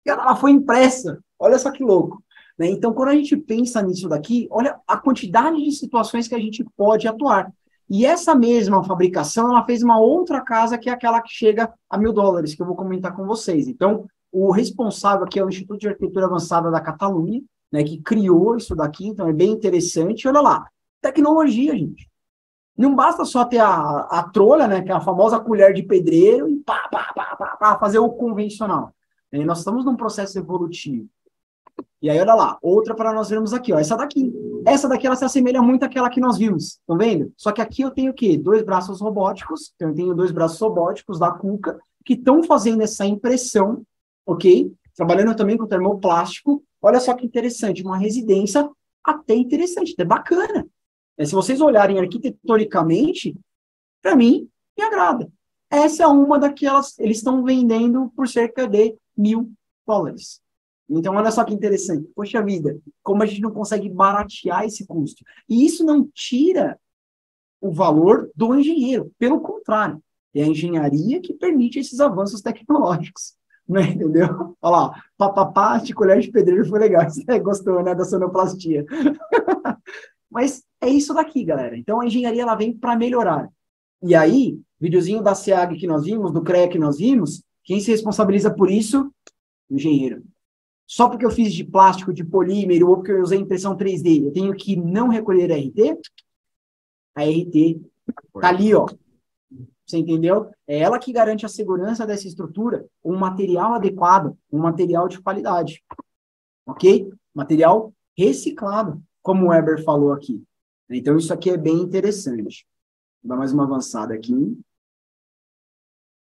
E ela foi impressa, olha só que louco. Né? Então, quando a gente pensa nisso daqui, olha a quantidade de situações que a gente pode atuar. E essa mesma fabricação, ela fez uma outra casa, que é aquela que chega a $1.000, que eu vou comentar com vocês. Então, o responsável aqui é o Instituto de Arquitetura Avançada da Catalunha, né, que criou isso daqui, então é bem interessante. Olha lá, tecnologia, gente. Não basta só ter a trolha, né, que é a famosa colher de pedreiro, e fazer o convencional. Nós estamos num processo evolutivo. E aí, olha lá, outra para nós vermos aqui, ó, essa daqui. Essa daqui, ela se assemelha muito àquela que nós vimos, estão vendo? Só que aqui eu tenho o quê? 2 braços robóticos, então eu tenho 2 braços robóticos da Kuka, que estão fazendo essa impressão, ok? Trabalhando também com termoplástico, olha só que interessante, uma residência até interessante, até bacana. Se vocês olharem arquitetonicamente, para mim, me agrada. Essa é uma daquelas, eles estão vendendo por cerca de $1.000. Então, olha só que interessante. Poxa vida, como a gente não consegue baratear esse custo. E isso não tira o valor do engenheiro. Pelo contrário, é a engenharia que permite esses avanços tecnológicos. Né, entendeu? Olha lá, papapá de colher de pedreiro foi legal. Você gostou, né, da sonoplastia. Mas é isso daqui, galera. Então, a engenharia, ela vem para melhorar. E aí, videozinho da SEAG que nós vimos, do CREA que nós vimos, quem se responsabiliza por isso? O engenheiro. Só porque eu fiz de plástico, de polímero, ou porque eu usei impressão 3D, eu tenho que não recolher a RT? A RT tá ali, ó. Você entendeu? É ela que garante a segurança dessa estrutura, um material adequado, um material de qualidade. Ok? Material reciclado, como o Weber falou aqui. Então, isso aqui é bem interessante. Vou dar mais uma avançada aqui.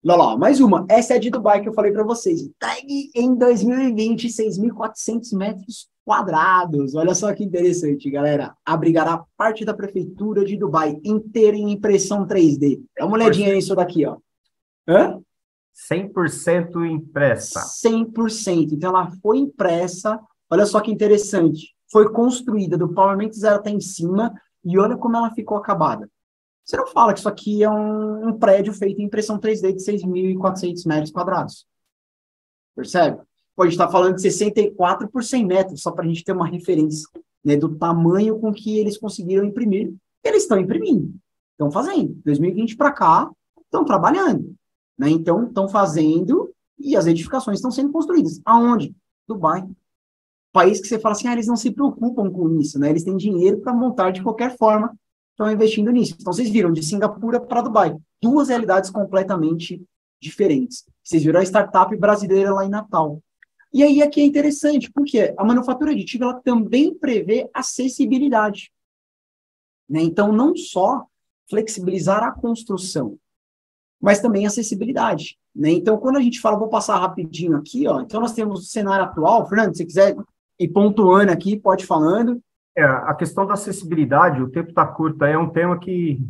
Olha lá, mais uma. Essa é de Dubai que eu falei para vocês. TAG em 2020, 6.400 metros quadrados. Olha só que interessante, galera. Abrigará parte da prefeitura de Dubai inteira em impressão 3D. Dá uma olhadinha nisso daqui, ó. Hã? 100% impressa. 100%. Então, ela foi impressa. Olha só que interessante. Foi construída do Powerment Zero até em cima. E olha como ela ficou acabada. Você não fala que isso aqui é um prédio feito em impressão 3D de 6.400 metros quadrados. Percebe? Pô, a gente está falando de 64 por 100 metros, só para a gente ter uma referência, né, do tamanho com que eles conseguiram imprimir. Eles estão imprimindo, estão fazendo. 2020 para cá, estão trabalhando. Né? Então, estão fazendo e as edificações estão sendo construídas. Aonde? Dubai. País que você fala assim, eles não se preocupam com isso, né? Eles têm dinheiro para montar de qualquer forma, estão investindo nisso. Então, vocês viram, de Singapura para Dubai, duas realidades completamente diferentes. Vocês viram a startup brasileira lá em Natal. E aí, aqui é interessante, porque a manufatura aditiva, ela também prevê acessibilidade. Né? Então, não só flexibilizar a construção, mas também acessibilidade. Né? Então, quando a gente fala, vou passar rapidinho aqui, ó, então nós temos o cenário atual. Fernando, se você quiser ir pontuando aqui, pode ir falando. A questão da acessibilidade, o tempo está curto, é um tema que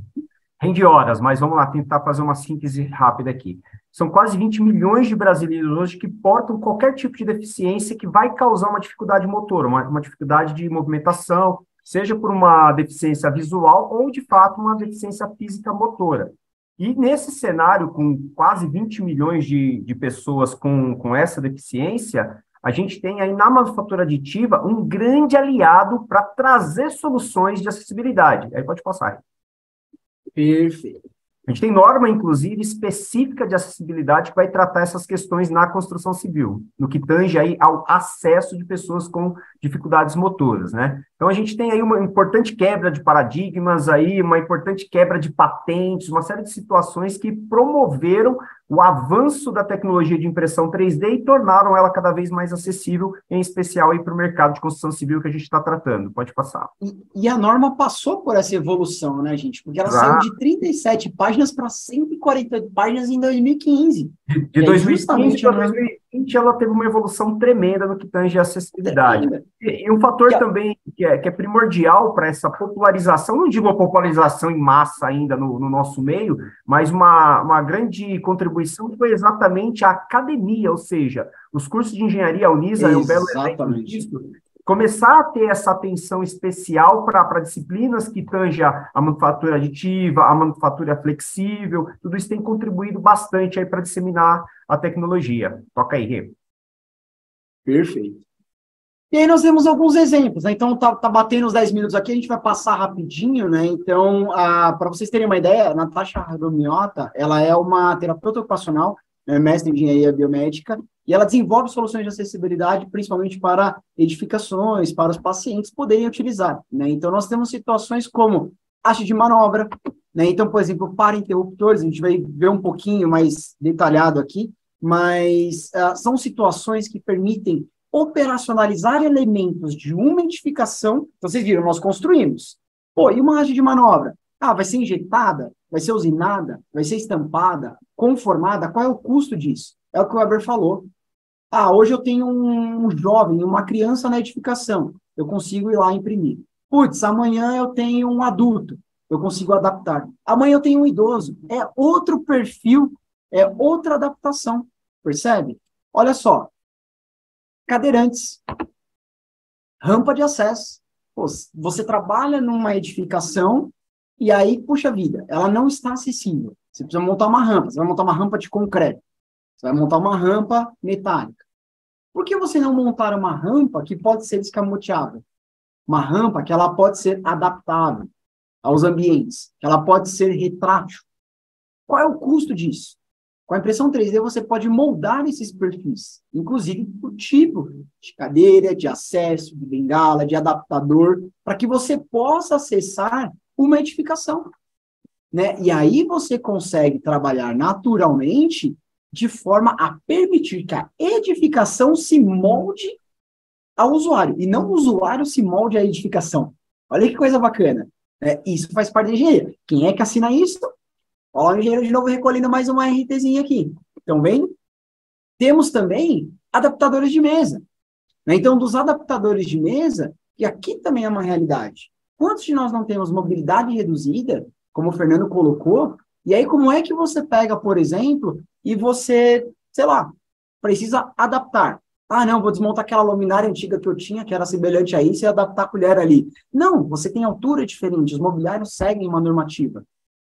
rende horas, mas vamos lá, tentar fazer uma síntese rápida aqui. São quase 20 milhões de brasileiros hoje que portam qualquer tipo de deficiência que vai causar uma dificuldade motora, uma dificuldade de movimentação, seja por uma deficiência visual ou, de fato, uma deficiência física motora. E nesse cenário, com quase 20 milhões de pessoas com essa deficiência, a gente tem aí na manufatura aditiva um grande aliado para trazer soluções de acessibilidade. Aí pode passar. Perfeito. A gente tem norma, inclusive, específica de acessibilidade que vai tratar essas questões na construção civil, no que tange aí ao acesso de pessoas com dificuldades motoras, né? Então, a gente tem aí uma importante quebra de paradigmas, aí, uma importante quebra de patentes, uma série de situações que promoveram o avanço da tecnologia de impressão 3D e tornaram ela cada vez mais acessível, em especial aí para o mercado de construção civil que a gente está tratando. Pode passar. E a norma passou por essa evolução, né, gente? Porque ela saiu de 37 páginas para 140 páginas em 2015. De 2015 para 2020, ela teve uma evolução tremenda no que tange a acessibilidade. E um fator também que é primordial para essa popularização, não digo a popularização em massa ainda no nosso meio, mas uma grande contribuição foi exatamente a academia, ou seja, os cursos de engenharia, a Unisa é um belo exemplo disso, começar a ter essa atenção especial para disciplinas que tangem a manufatura aditiva, a manufatura flexível, tudo isso tem contribuído bastante aí para disseminar a tecnologia. Toca aí, Rê. Perfeito. E aí nós temos alguns exemplos, né? Então tá batendo os 10 minutos aqui, a gente vai passar rapidinho, né? Então, para vocês terem uma ideia, a Natasha Romiota, ela é uma terapeuta ocupacional, mestre em engenharia biomédica, e ela desenvolve soluções de acessibilidade, principalmente para edificações, para os pacientes poderem utilizar, né? Então, nós temos situações como haste de manobra, né? Então, por exemplo, para interruptores, a gente vai ver um pouquinho mais detalhado aqui, mas são situações que permitem operacionalizar elementos de uma edificação. Então, vocês viram, nós construímos. Pô, e uma haste de manobra? Vai ser injetada? Vai ser usinada? Vai ser estampada? Conformada? Qual é o custo disso? É o que o Weber falou. Hoje eu tenho um jovem, uma criança na edificação, eu consigo ir lá imprimir. Putz, amanhã eu tenho um adulto, eu consigo adaptar. Amanhã eu tenho um idoso, é outro perfil, é outra adaptação, percebe? Olha só, cadeirantes, rampa de acesso. Pô, você trabalha numa edificação e aí, puxa vida, ela não está acessível. Você precisa montar uma rampa, você vai montar uma rampa de concreto, você vai montar uma rampa metálica. Por que você não montar uma rampa que pode ser descamoteável? Uma rampa que ela pode ser adaptável aos ambientes, que ela pode ser retrátil. Qual é o custo disso? Com a impressão 3D, você pode moldar esses perfis, inclusive por tipo de cadeira, de acesso, de bengala, de adaptador, para que você possa acessar uma edificação, né? E aí você consegue trabalhar naturalmente de forma a permitir que a edificação se molde ao usuário, e não o usuário se molde à edificação. Olha que coisa bacana. Isso faz parte da engenharia. Quem é que assina isso? Olha o engenheiro de novo recolhendo mais uma RTzinha aqui. Estão vendo? Temos também adaptadores de mesa. Então, dos adaptadores de mesa, e aqui também é uma realidade. Quantos de nós não temos mobilidade reduzida, como o Fernando colocou, e aí como é que você pega, por exemplo, e você, sei lá, precisa adaptar? Não, vou desmontar aquela luminária antiga que eu tinha, que era semelhante a isso, e adaptar a colher ali. Não, você tem altura diferente, os mobiliários seguem uma normativa.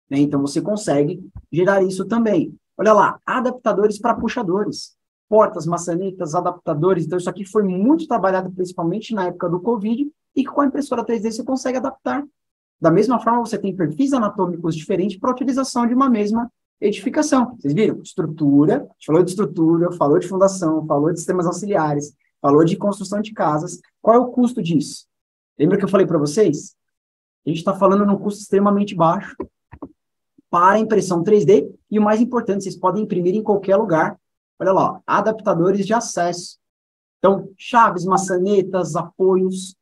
Né? Então, você consegue gerar isso também. Olha lá, adaptadores para puxadores. Portas, maçanetas, adaptadores. Então, isso aqui foi muito trabalhado, principalmente na época do Covid, e com a impressora 3D você consegue adaptar. Da mesma forma, você tem perfis anatômicos diferentes para a utilização de uma mesma edificação. Vocês viram? Estrutura, a gente falou de estrutura, falou de fundação, falou de sistemas auxiliares, falou de construção de casas. Qual é o custo disso? Lembra que eu falei para vocês? A gente está falando num custo extremamente baixo para a impressão 3D, e o mais importante, vocês podem imprimir em qualquer lugar. Olha lá, adaptadores de acesso. Então, chaves, maçanetas, apoios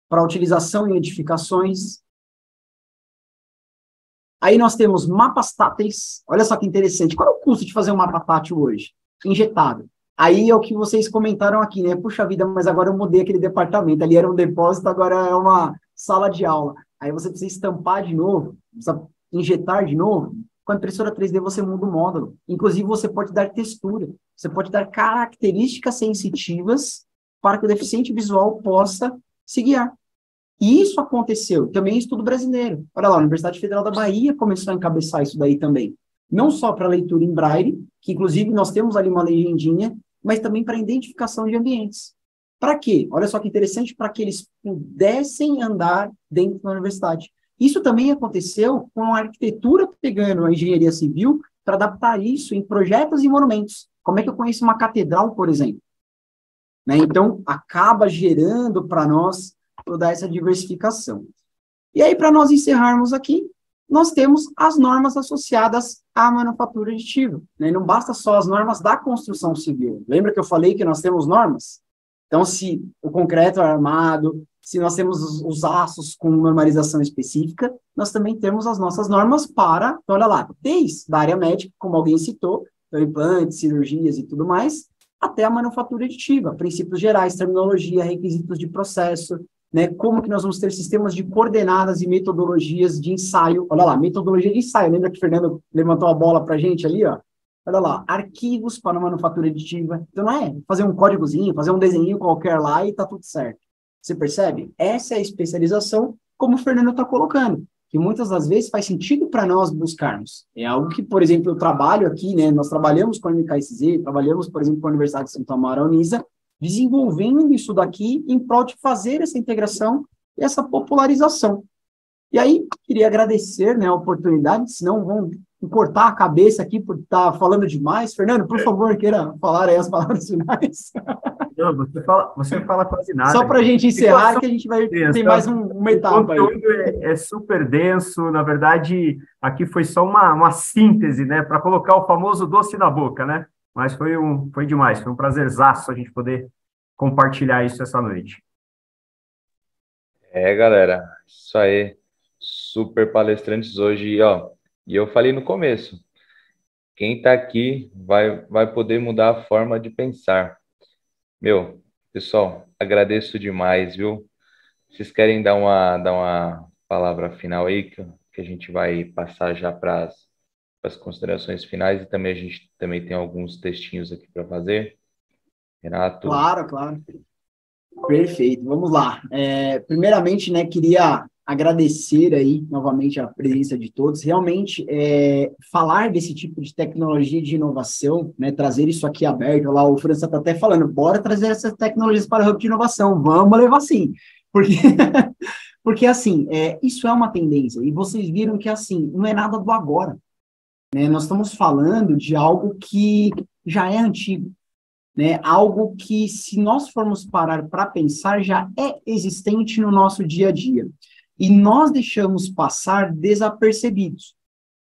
para utilização em edificações. Aí nós temos mapas táteis. Olha só que interessante. Qual é o custo de fazer um mapa tátil hoje? Injetado. Aí é o que vocês comentaram aqui, né? Puxa vida, mas agora eu mudei aquele departamento. Ali era um depósito, agora é uma sala de aula. Aí você precisa estampar de novo, precisa injetar de novo. Com a impressora 3D você muda o módulo. Inclusive você pode dar textura. Você pode dar características sensitivas para que o deficiente visual possa se guiar. E isso aconteceu também em estudo brasileiro. Olha lá, a Universidade Federal da Bahia começou a encabeçar isso daí também. Não só para leitura em braille, que inclusive nós temos ali uma legendinha, mas também para identificação de ambientes. Para quê? Olha só que interessante, para que eles pudessem andar dentro da universidade. Isso também aconteceu com a arquitetura pegando a engenharia civil para adaptar isso em projetos e monumentos. Como é que eu conheço uma catedral, por exemplo? Né? Então, acaba gerando para nós toda essa diversificação. E aí, para nós encerrarmos aqui, nós temos as normas associadas à manufatura aditiva. Né? Não basta só as normas da construção civil. Lembra que eu falei que nós temos normas? Então, se o concreto é armado, se nós temos os aços com normalização específica, nós também temos as nossas normas para, então, olha lá, desde da área médica, como alguém citou, então, implantes, cirurgias e tudo mais, até a manufatura aditiva, princípios gerais, terminologia, requisitos de processo, né, como que nós vamos ter sistemas de coordenadas e metodologias de ensaio. Olha lá, metodologia de ensaio. Lembra que o Fernando levantou a bola para a gente ali, ó? Olha lá, arquivos para manufatura aditiva. Então, não é fazer um códigozinho, fazer um desenho qualquer lá e tá tudo certo. Você percebe? Essa é a especialização, como o Fernando está colocando, que muitas das vezes faz sentido para nós buscarmos. É algo que, por exemplo, eu trabalho aqui, né? Nós trabalhamos com a MKSZ, trabalhamos, por exemplo, com a Universidade de Santo Amaro, a Unisa, desenvolvendo isso daqui em prol de fazer essa integração e essa popularização. E aí, queria agradecer, né, a oportunidade, senão vão cortar a cabeça aqui por estar falando demais. Fernando, por favor, queira falar aí as palavras finais. Não, você fala quase nada. Só para a gente encerrar, que a gente vai ter mais uma etapa aí. O conteúdo é super denso, na verdade, aqui foi só uma síntese, né, para colocar o famoso doce na boca, né? Mas foi demais, foi um prazerzaço a gente poder compartilhar isso essa noite. Galera, isso aí, super palestrantes hoje, ó, e eu falei no começo, quem está aqui vai poder mudar a forma de pensar. Meu, pessoal, agradeço demais, viu? Vocês querem dar uma palavra final aí, que a gente vai passar já para as considerações finais, e também a gente também tem alguns textinhos aqui para fazer. Renato? Claro, claro. Perfeito, vamos lá. Primeiramente, né, queria agradecer aí novamente a presença de todos. Realmente, falar desse tipo de tecnologia de inovação, né, trazer isso aqui aberto, lá o França está até falando, bora trazer essas tecnologias para o Hub de Inovação, vamos levar sim, porque, porque assim, isso é uma tendência, e vocês viram que, assim, não é nada do agora, né, nós estamos falando de algo que já é antigo, né, algo que, se nós formos parar para pensar, já é existente no nosso dia a dia. E nós deixamos passar desapercebidos,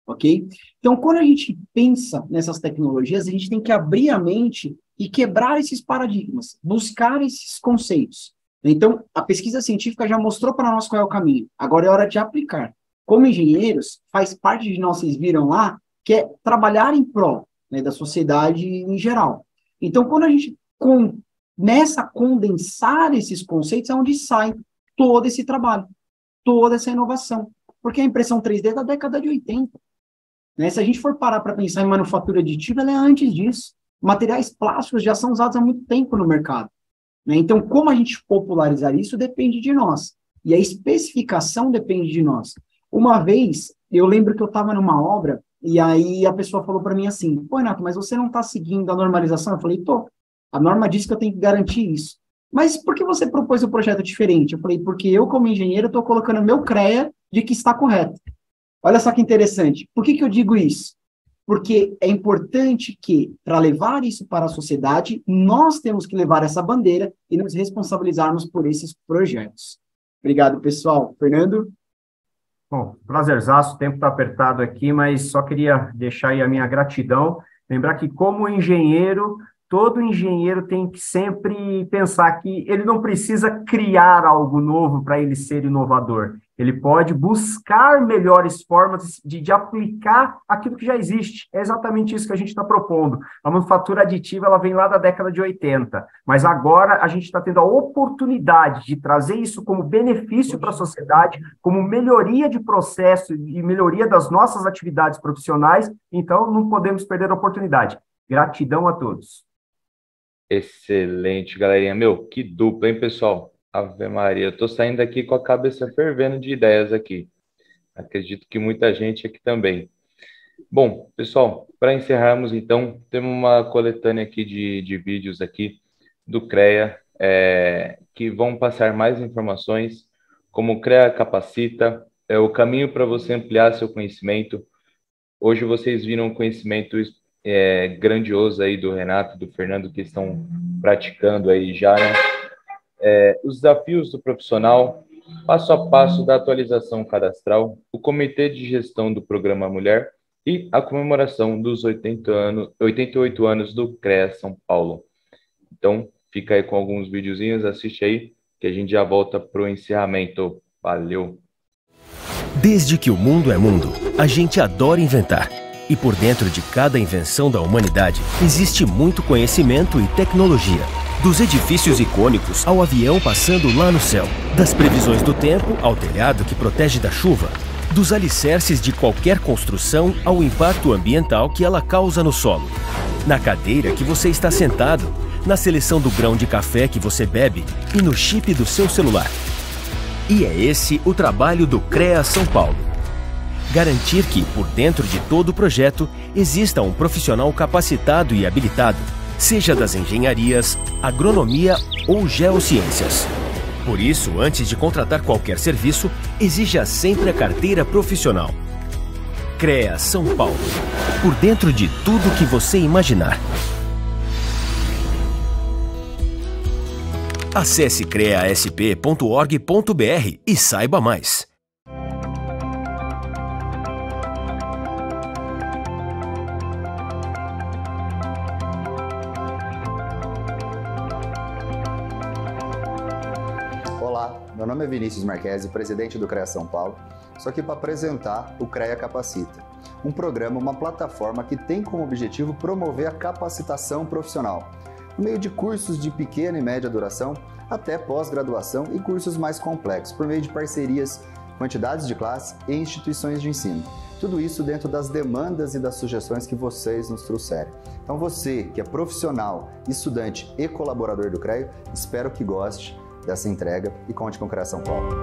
ok? Então, quando a gente pensa nessas tecnologias, a gente tem que abrir a mente e quebrar esses paradigmas, buscar esses conceitos. Então, a pesquisa científica já mostrou para nós qual é o caminho. Agora é hora de aplicar. Como engenheiros, faz parte de nós, vocês viram lá, que é trabalhar em prol, né, da sociedade em geral. Então, quando a gente começa a condensar esses conceitos, é onde sai todo esse trabalho, toda essa inovação. Porque a impressão 3D é da década de 80. Né? Se a gente for parar para pensar em manufatura aditiva, ela é antes disso. Materiais plásticos já são usados há muito tempo no mercado. Né? Então, como a gente popularizar isso depende de nós. E a especificação depende de nós. Uma vez, eu lembro que eu estava numa obra, e aí a pessoa falou para mim assim, pô, Renato, mas você não está seguindo a normalização? Eu falei, tô. A norma diz que eu tenho que garantir isso. Mas por que você propôs um projeto diferente? Eu falei, porque eu, como engenheiro, estou colocando meu CREA de que está correto. Olha só que interessante. Por que eu digo isso? Porque é importante que, para levar isso para a sociedade, nós temos que levar essa bandeira e nos responsabilizarmos por esses projetos. Obrigado, pessoal. Fernando? Bom, prazerzaço, o tempo está apertado aqui, mas só queria deixar aí a minha gratidão. Lembrar que, como engenheiro, todo engenheiro tem que sempre pensar que ele não precisa criar algo novo para ele ser inovador. Ele pode buscar melhores formas de aplicar aquilo que já existe. É exatamente isso que a gente está propondo. A manufatura aditiva ela vem lá da década de 80, mas agora a gente está tendo a oportunidade de trazer isso como benefício para a sociedade, como melhoria de processo e melhoria das nossas atividades profissionais, então não podemos perder a oportunidade. Gratidão a todos. Excelente, galerinha. Meu, que dupla, hein, pessoal? Ave Maria, eu tô saindo daqui com a cabeça fervendo de ideias aqui. Acredito que muita gente aqui também. Bom, pessoal, para encerrarmos, então, temos uma coletânea aqui de vídeos aqui do CREA, que vão passar mais informações, como o CREA Capacita, o caminho para você ampliar seu conhecimento. Hoje vocês viram um conhecimento grandioso aí do Renato e do Fernando, que estão praticando aí já, né? Os desafios do profissional, passo a passo da atualização cadastral, o Comitê de Gestão do Programa Mulher e a comemoração dos 88 anos do CREA São Paulo. Então, fica aí com alguns videozinhos, assiste aí, que a gente já volta para o encerramento. Valeu! Desde que o mundo é mundo, a gente adora inventar. E por dentro de cada invenção da humanidade, existe muito conhecimento e tecnologia. Dos edifícios icônicos ao avião passando lá no céu. Das previsões do tempo ao telhado que protege da chuva. Dos alicerces de qualquer construção ao impacto ambiental que ela causa no solo. Na cadeira que você está sentado, na seleção do grão de café que você bebe e no chip do seu celular. E é esse o trabalho do CREA São Paulo. Garantir que, por dentro de todo o projeto, exista um profissional capacitado e habilitado, seja das engenharias, agronomia ou geociências. Por isso, antes de contratar qualquer serviço, exija sempre a carteira profissional. CREA São Paulo. Por dentro de tudo que você imaginar. Acesse creasp.org.br e saiba mais. Meu nome é Vinícius Marquesi, presidente do CREA São Paulo. Estou aqui para apresentar o CREA Capacita, um programa, uma plataforma que tem como objetivo promover a capacitação profissional. por meio de cursos de pequena e média duração até pós-graduação e cursos mais complexos, por meio de parcerias com entidades de classe e instituições de ensino. Tudo isso dentro das demandas e das sugestões que vocês nos trouxerem. Então você, que é profissional, estudante e colaborador do CREA, espero que goste dessa entrega e conte com o CREA São Paulo.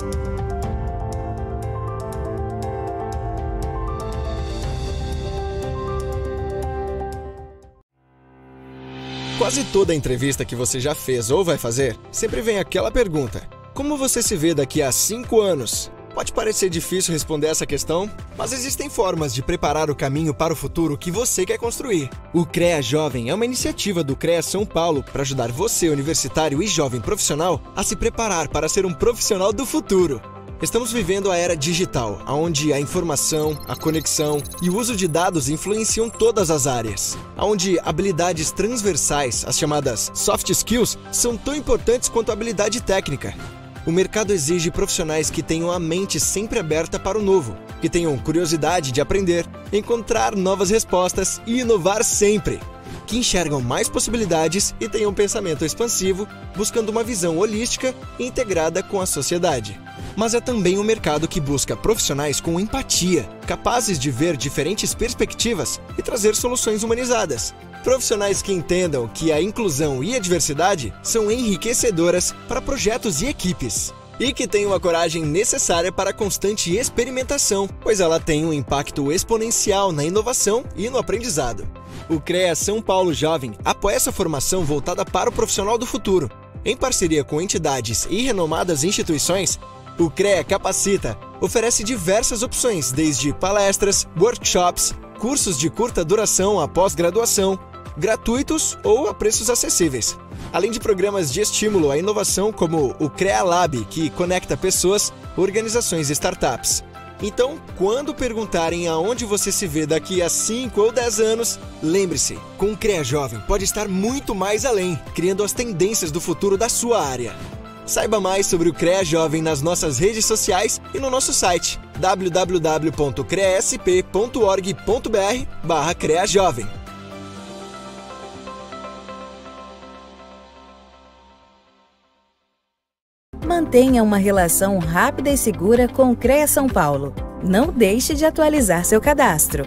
Quase toda entrevista que você já fez ou vai fazer, sempre vem aquela pergunta: como você se vê daqui a 5 anos? Pode parecer difícil responder essa questão, mas existem formas de preparar o caminho para o futuro que você quer construir. O CREA Jovem é uma iniciativa do CREA São Paulo para ajudar você, universitário e jovem profissional, a se preparar para ser um profissional do futuro. Estamos vivendo a era digital, onde a informação, a conexão e o uso de dados influenciam todas as áreas. Onde habilidades transversais, as chamadas soft skills, são tão importantes quanto a habilidade técnica. O mercado exige profissionais que tenham a mente sempre aberta para o novo, que tenham curiosidade de aprender, encontrar novas respostas e inovar sempre. Que enxergam mais possibilidades e tenham um pensamento expansivo, buscando uma visão holística e integrada com a sociedade. Mas é também um mercado que busca profissionais com empatia, capazes de ver diferentes perspectivas e trazer soluções humanizadas. Profissionais que entendam que a inclusão e a diversidade são enriquecedoras para projetos e equipes. E que tenham a coragem necessária para a constante experimentação, pois ela tem um impacto exponencial na inovação e no aprendizado. O CREA São Paulo Jovem apoia essa formação voltada para o profissional do futuro. Em parceria com entidades e renomadas instituições, o CREA Capacita oferece diversas opções, desde palestras, workshops, cursos de curta duração após graduação, gratuitos ou a preços acessíveis. Além de programas de estímulo à inovação como o CREA Lab, que conecta pessoas, organizações e startups. Então, quando perguntarem aonde você se vê daqui a 5 ou 10 anos, lembre-se, com o CREA Jovem pode estar muito mais além, criando as tendências do futuro da sua área. Saiba mais sobre o CREA Jovem nas nossas redes sociais e no nosso site www.creasp.org.br/CREA Jovem. Mantenha uma relação rápida e segura com o CREA São Paulo. Não deixe de atualizar seu cadastro.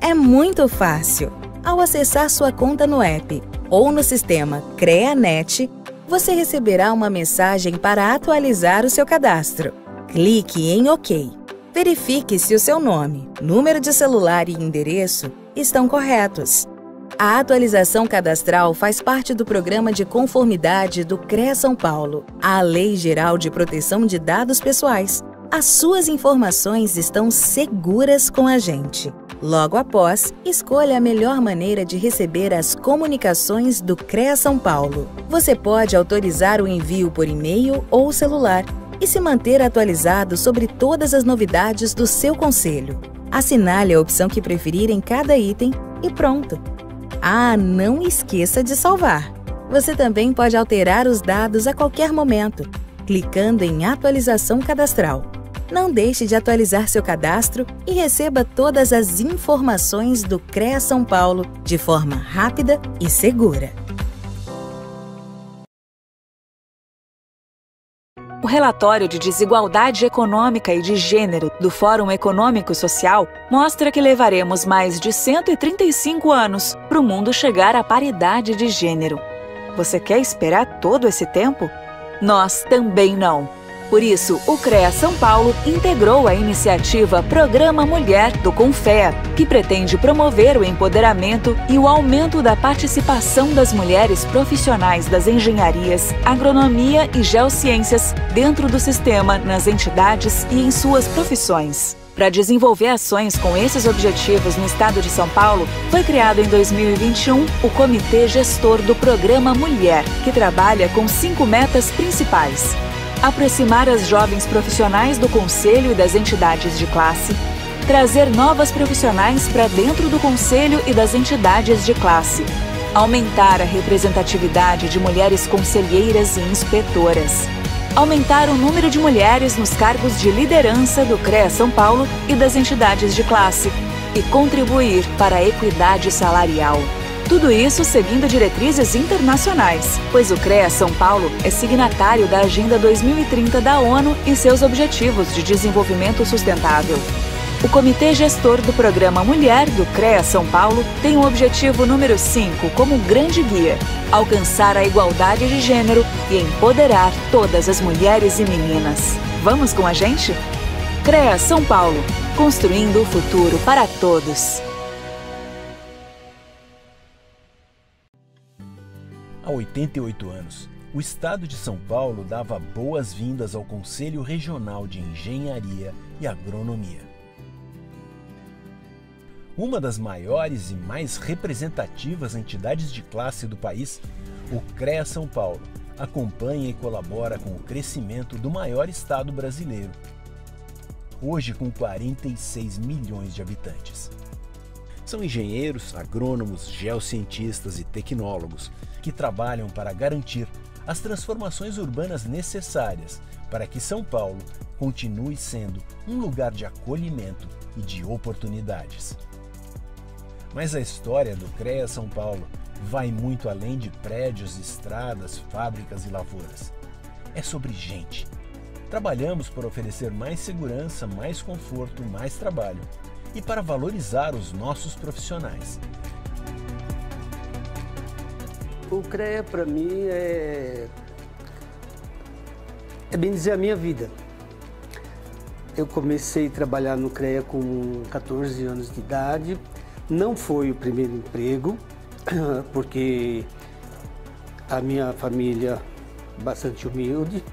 É muito fácil. Ao acessar sua conta no app ou no sistema CREANet, você receberá uma mensagem para atualizar o seu cadastro. Clique em OK. Verifique se o seu nome, número de celular e endereço estão corretos. A atualização cadastral faz parte do Programa de Conformidade do CREA São Paulo, à Lei Geral de Proteção de Dados Pessoais. As suas informações estão seguras com a gente. Logo após, escolha a melhor maneira de receber as comunicações do CREA São Paulo. Você pode autorizar o envio por e-mail ou celular e se manter atualizado sobre todas as novidades do seu conselho. Assinale a opção que preferir em cada item e pronto! Ah, não esqueça de salvar! Você também pode alterar os dados a qualquer momento, clicando em Atualização Cadastral. Não deixe de atualizar seu cadastro e receba todas as informações do CREA São Paulo de forma rápida e segura. O relatório de desigualdade econômica e de gênero do Fórum Econômico Social mostra que levaremos mais de 135 anos para o mundo chegar à paridade de gênero. Você quer esperar todo esse tempo? Nós também não. Por isso, o CREA São Paulo integrou a iniciativa Programa Mulher do Confea, que pretende promover o empoderamento e o aumento da participação das mulheres profissionais das engenharias, agronomia e geociências dentro do sistema, nas entidades e em suas profissões. Para desenvolver ações com esses objetivos no estado de São Paulo, foi criado em 2021 o Comitê Gestor do Programa Mulher, que trabalha com 5 metas principais: aproximar as jovens profissionais do Conselho e das entidades de classe, trazer novas profissionais para dentro do Conselho e das entidades de classe, aumentar a representatividade de mulheres conselheiras e inspetoras, aumentar o número de mulheres nos cargos de liderança do CREA São Paulo e das entidades de classe e contribuir para a equidade salarial. Tudo isso seguindo diretrizes internacionais, pois o CREA São Paulo é signatário da Agenda 2030 da ONU e seus Objetivos de Desenvolvimento Sustentável. O Comitê Gestor do Programa Mulher do CREA São Paulo tem o objetivo número 5 como grande guia: alcançar a igualdade de gênero e empoderar todas as mulheres e meninas. Vamos com a gente? CREA São Paulo, construindo o futuro para todos. Há 88 anos, o Estado de São Paulo dava boas-vindas ao Conselho Regional de Engenharia e Agronomia. Uma das maiores e mais representativas entidades de classe do país, o CREA São Paulo acompanha e colabora com o crescimento do maior estado brasileiro, hoje com 46 milhões de habitantes. São engenheiros, agrônomos, geocientistas e tecnólogos que trabalham para garantir as transformações urbanas necessárias para que São Paulo continue sendo um lugar de acolhimento e de oportunidades. Mas a história do CREA São Paulo vai muito além de prédios, estradas, fábricas e lavouras. É sobre gente. Trabalhamos para oferecer mais segurança, mais conforto, mais trabalho e para valorizar os nossos profissionais. O CREA, para mim, é bem dizer a minha vida. Eu comecei a trabalhar no CREA com 14 anos de idade. Não foi o primeiro emprego, porque a minha família é bastante humilde.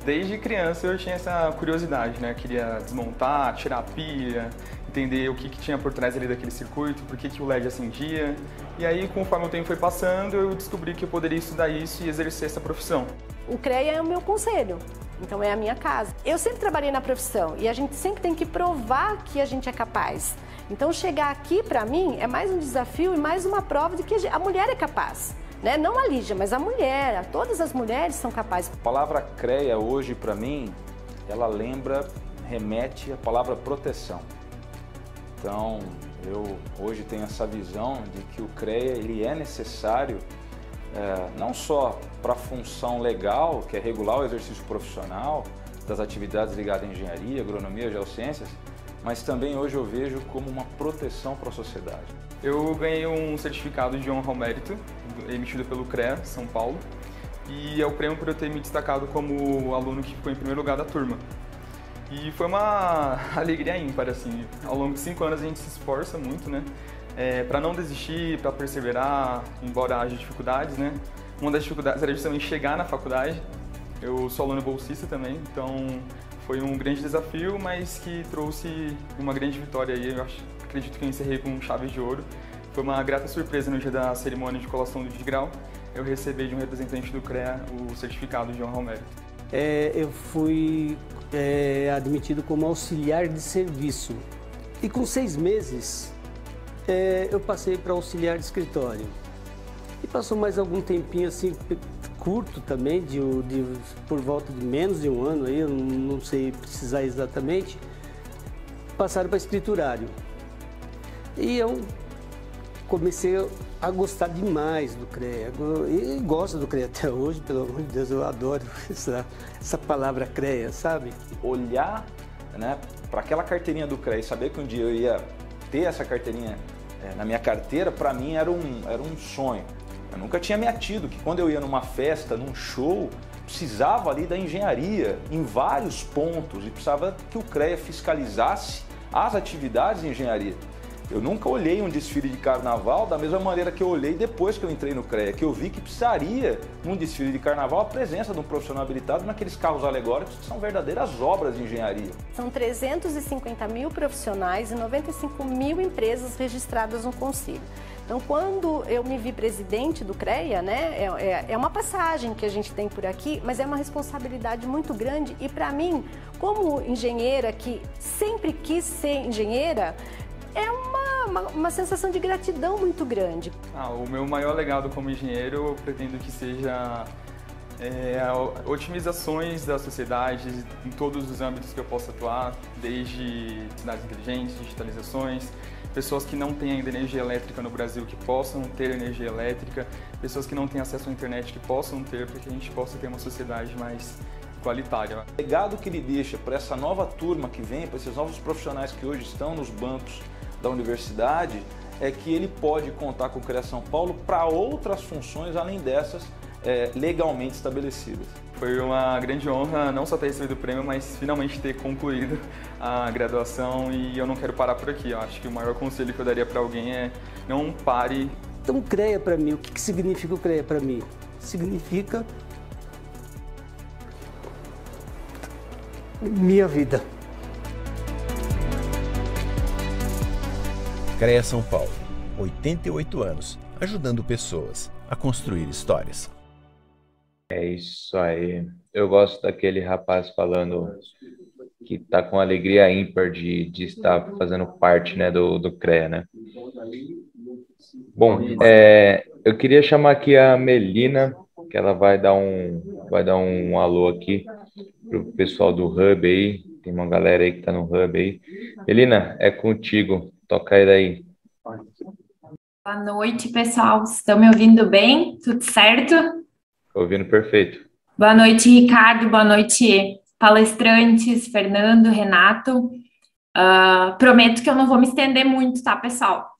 Desde criança eu tinha essa curiosidade, né? Queria desmontar, tirar a pilha, entender o que tinha por trás ali daquele circuito, por que o LED acendia. E aí, conforme o tempo foi passando, eu descobri que eu poderia estudar isso e exercer essa profissão. O CREA é o meu conselho, então é a minha casa. Eu sempre trabalhei na profissão e a gente sempre tem que provar que a gente é capaz. Então chegar aqui, para mim, é mais um desafio e mais uma prova de que a mulher é capaz. Né? Não a Lígia, mas a mulher, todas as mulheres são capazes. A palavra CREA hoje, para mim, ela remete à palavra proteção. Então, eu hoje tenho essa visão de que o CREA ele é necessário não só para a função legal, que é regular o exercício profissional das atividades ligadas à engenharia, agronomia, geociências, mas também hoje eu vejo como uma proteção para a sociedade. Eu ganhei um certificado de honra ao mérito, emitido pelo CREA São Paulo, e é o prêmio por eu ter me destacado como aluno que ficou em primeiro lugar da turma. E foi uma alegria ímpar, assim. Ao longo de 5 anos a gente se esforça muito, né? Para não desistir, para perseverar, embora haja dificuldades, né? Uma das dificuldades era justamente chegar na faculdade. Eu sou aluno bolsista também, então foi um grande desafio, mas que trouxe uma grande vitória aí. Acredito que eu encerrei com chaves de ouro. Foi uma grata surpresa no dia da cerimônia de colação do degrau, eu recebi de um representante do CREA o certificado de honra ao mérito. Eu fui admitido como auxiliar de serviço e com 6 meses eu passei para auxiliar de escritório. E passou mais algum tempinho assim, curto também, por volta de menos de 1 ano, aí, eu não sei precisar exatamente, passaram para escriturário. E eu comecei a gostar demais do CREA, e gosto do CREA até hoje, pelo amor de Deus, eu adoro essa palavra CREA, sabe? Olhar, né, para aquela carteirinha do CREA e saber que um dia eu ia ter essa carteirinha na minha carteira, para mim era um sonho. Eu nunca tinha me atido que quando eu ia numa festa, num show, precisava ali da engenharia em vários pontos e precisava que o CREA fiscalizasse as atividades de engenharia. Eu nunca olhei um desfile de carnaval da mesma maneira que eu olhei depois que eu entrei no CREA, que eu vi que precisaria, num desfile de carnaval, a presença de um profissional habilitado naqueles carros alegóricos que são verdadeiras obras de engenharia. São 350 mil profissionais e 95 mil empresas registradas no Conselho. Então, quando eu me vi presidente do CREA, né, é uma passagem que a gente tem por aqui, mas é uma responsabilidade muito grande e, para mim, como engenheira que sempre quis ser engenheira, é uma sensação de gratidão muito grande. O meu maior legado como engenheiro eu pretendo que seja Otimizações da sociedade em todos os âmbitos que eu posso atuar, desde cidades inteligentes, digitalizações, pessoas que não têm ainda energia elétrica no Brasil que possam ter energia elétrica, pessoas que não têm acesso à internet que possam ter, para que a gente possa ter uma sociedade mais igualitária. O legado que ele deixa para essa nova turma que vem, para esses novos profissionais que hoje estão nos bancos da universidade, é que ele pode contar com o CREA São Paulo para outras funções além dessas legalmente estabelecidas. Foi uma grande honra não só ter recebido o prêmio, mas finalmente ter concluído a graduação, e eu não quero parar por aqui. Eu acho que o maior conselho que eu daria para alguém é não pare. Então, CREA para mim, o que significa o CREA para mim? Significa minha vida. CREA São Paulo, 88 anos, ajudando pessoas a construir histórias. É isso aí. Eu gosto daquele rapaz falando que está com alegria ímpar de estar fazendo parte, né, do CREA, né? Bom, eu queria chamar aqui a Melina, que ela vai dar um alô aqui para o pessoal do Hub aí. Tem uma galera aí que está no Hub aí. Melina, é contigo. Toca aí daí. Boa noite, pessoal. Estão me ouvindo bem? Tudo certo? Ouvindo perfeito. Boa noite, Ricardo. Boa noite, palestrantes, Fernando, Renato. Prometo que eu não vou me estender muito, tá, pessoal?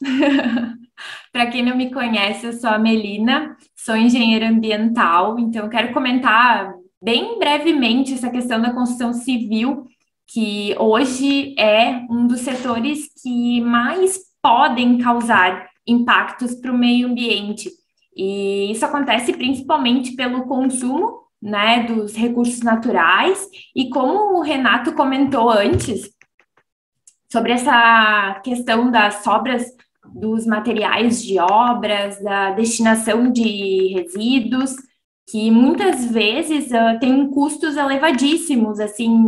Para quem não me conhece, eu sou a Melina, sou engenheira ambiental, então eu quero comentar bem brevemente essa questão da construção civil, que hoje é um dos setores que mais podem causar impactos para o meio ambiente. E isso acontece principalmente pelo consumo, né, dos recursos naturais, e como o Renato comentou antes, sobre essa questão das sobras dos materiais de obras, da destinação de resíduos, que muitas vezes tem custos elevadíssimos, assim,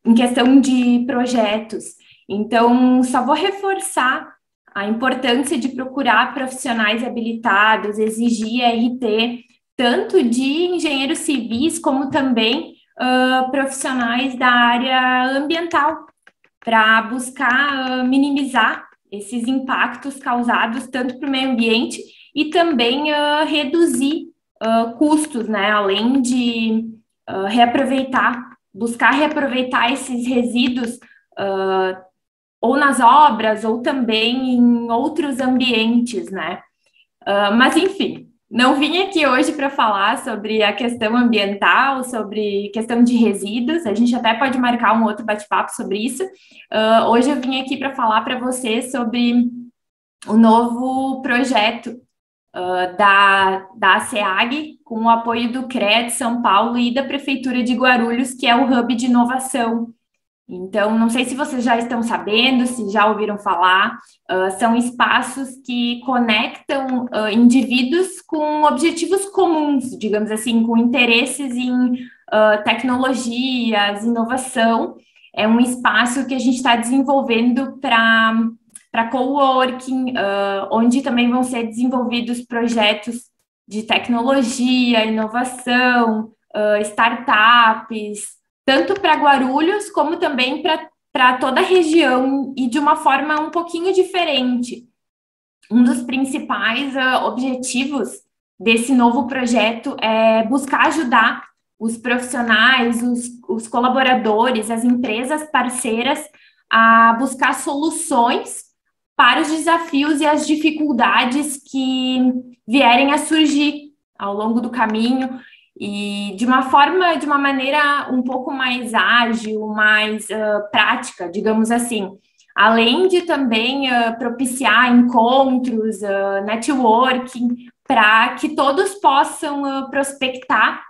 em questão de projetos. Então, só vou reforçar a importância de procurar profissionais habilitados, exigir RT, tanto de engenheiros civis como também profissionais da área ambiental, para buscar minimizar esses impactos causados tanto para o meio ambiente e também reduzir custos, né? Além de buscar reaproveitar esses resíduos ou nas obras ou também em outros ambientes, né? Mas, enfim, não vim aqui hoje para falar sobre a questão ambiental, sobre questão de resíduos, a gente até pode marcar um outro bate-papo sobre isso. Hoje eu vim aqui para falar para vocês sobre o novo projeto da SEAG, com o apoio do CREA de São Paulo e da Prefeitura de Guarulhos, que é o Hub de Inovação. Então, não sei se vocês já estão sabendo, se já ouviram falar, são espaços que conectam indivíduos com objetivos comuns, digamos assim, com interesses em tecnologias, inovação. É um espaço que a gente está desenvolvendo para coworking, onde também vão ser desenvolvidos projetos de tecnologia, inovação, startups, tanto para Guarulhos como também para toda a região e de uma forma um pouquinho diferente. Um dos principais objetivos desse novo projeto é buscar ajudar os profissionais, os colaboradores, as empresas parceiras a buscar soluções para os desafios e as dificuldades que vierem a surgir ao longo do caminho, e de uma maneira um pouco mais ágil, mais prática, digamos assim. Além de também propiciar encontros, networking, para que todos possam prospectar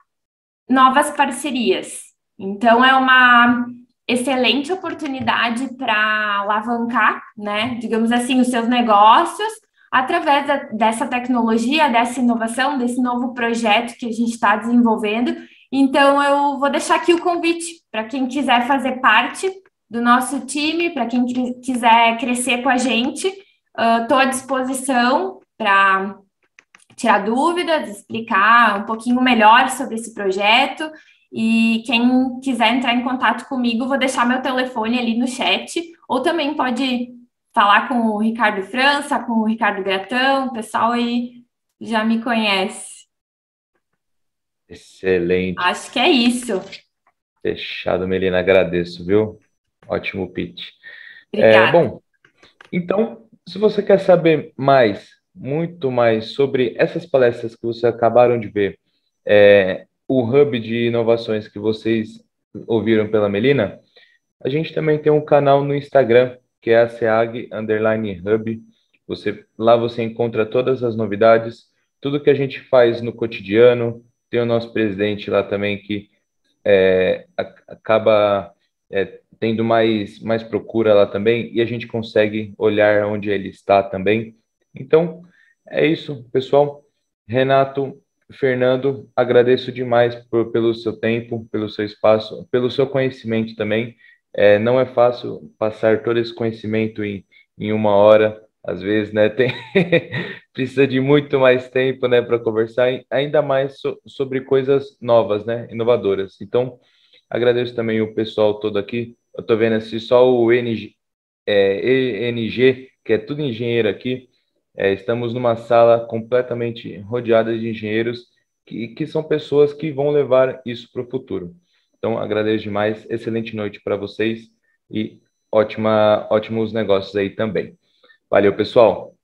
novas parcerias. Então, é uma excelente oportunidade para alavancar, né, digamos assim, os seus negócios, através dessa tecnologia, dessa inovação, desse novo projeto que a gente está desenvolvendo. Então, eu vou deixar aqui o convite para quem quiser fazer parte do nosso time, para quem quiser crescer com a gente. Estou à disposição para tirar dúvidas, explicar um pouquinho melhor sobre esse projeto. E quem quiser entrar em contato comigo, vou deixar meu telefone ali no chat, ou também pode falar com o Ricardo França, com o Ricardo Gratão, o pessoal aí já me conhece. Excelente. Acho que é isso. Fechado, Melina, agradeço, viu? Ótimo pitch. Obrigada. Bom, então, se você quer saber muito mais sobre essas palestras que vocês acabaram de ver, o hub de inovações que vocês ouviram pela Melina, a gente também tem um canal no Instagram, que é a SEAG_Hub. Lá você encontra todas as novidades, tudo que a gente faz no cotidiano. Tem o nosso presidente lá também, que acaba tendo mais procura lá também, e a gente consegue olhar onde ele está também. Então, é isso, pessoal. Renato, Fernando, agradeço demais pelo seu tempo, pelo seu espaço, pelo seu conhecimento também. Não é fácil passar todo esse conhecimento em 1 hora, às vezes, né? Precisa de muito mais tempo, né, para conversar, ainda mais sobre coisas novas, né, inovadoras. Então, agradeço também o pessoal todo aqui. Eu estou vendo assim, só o ENG, que é tudo engenheiro aqui. Estamos numa sala completamente rodeada de engenheiros que são pessoas que vão levar isso para o futuro. Então, agradeço demais. Excelente noite para vocês e ótimos negócios aí também. Valeu, pessoal.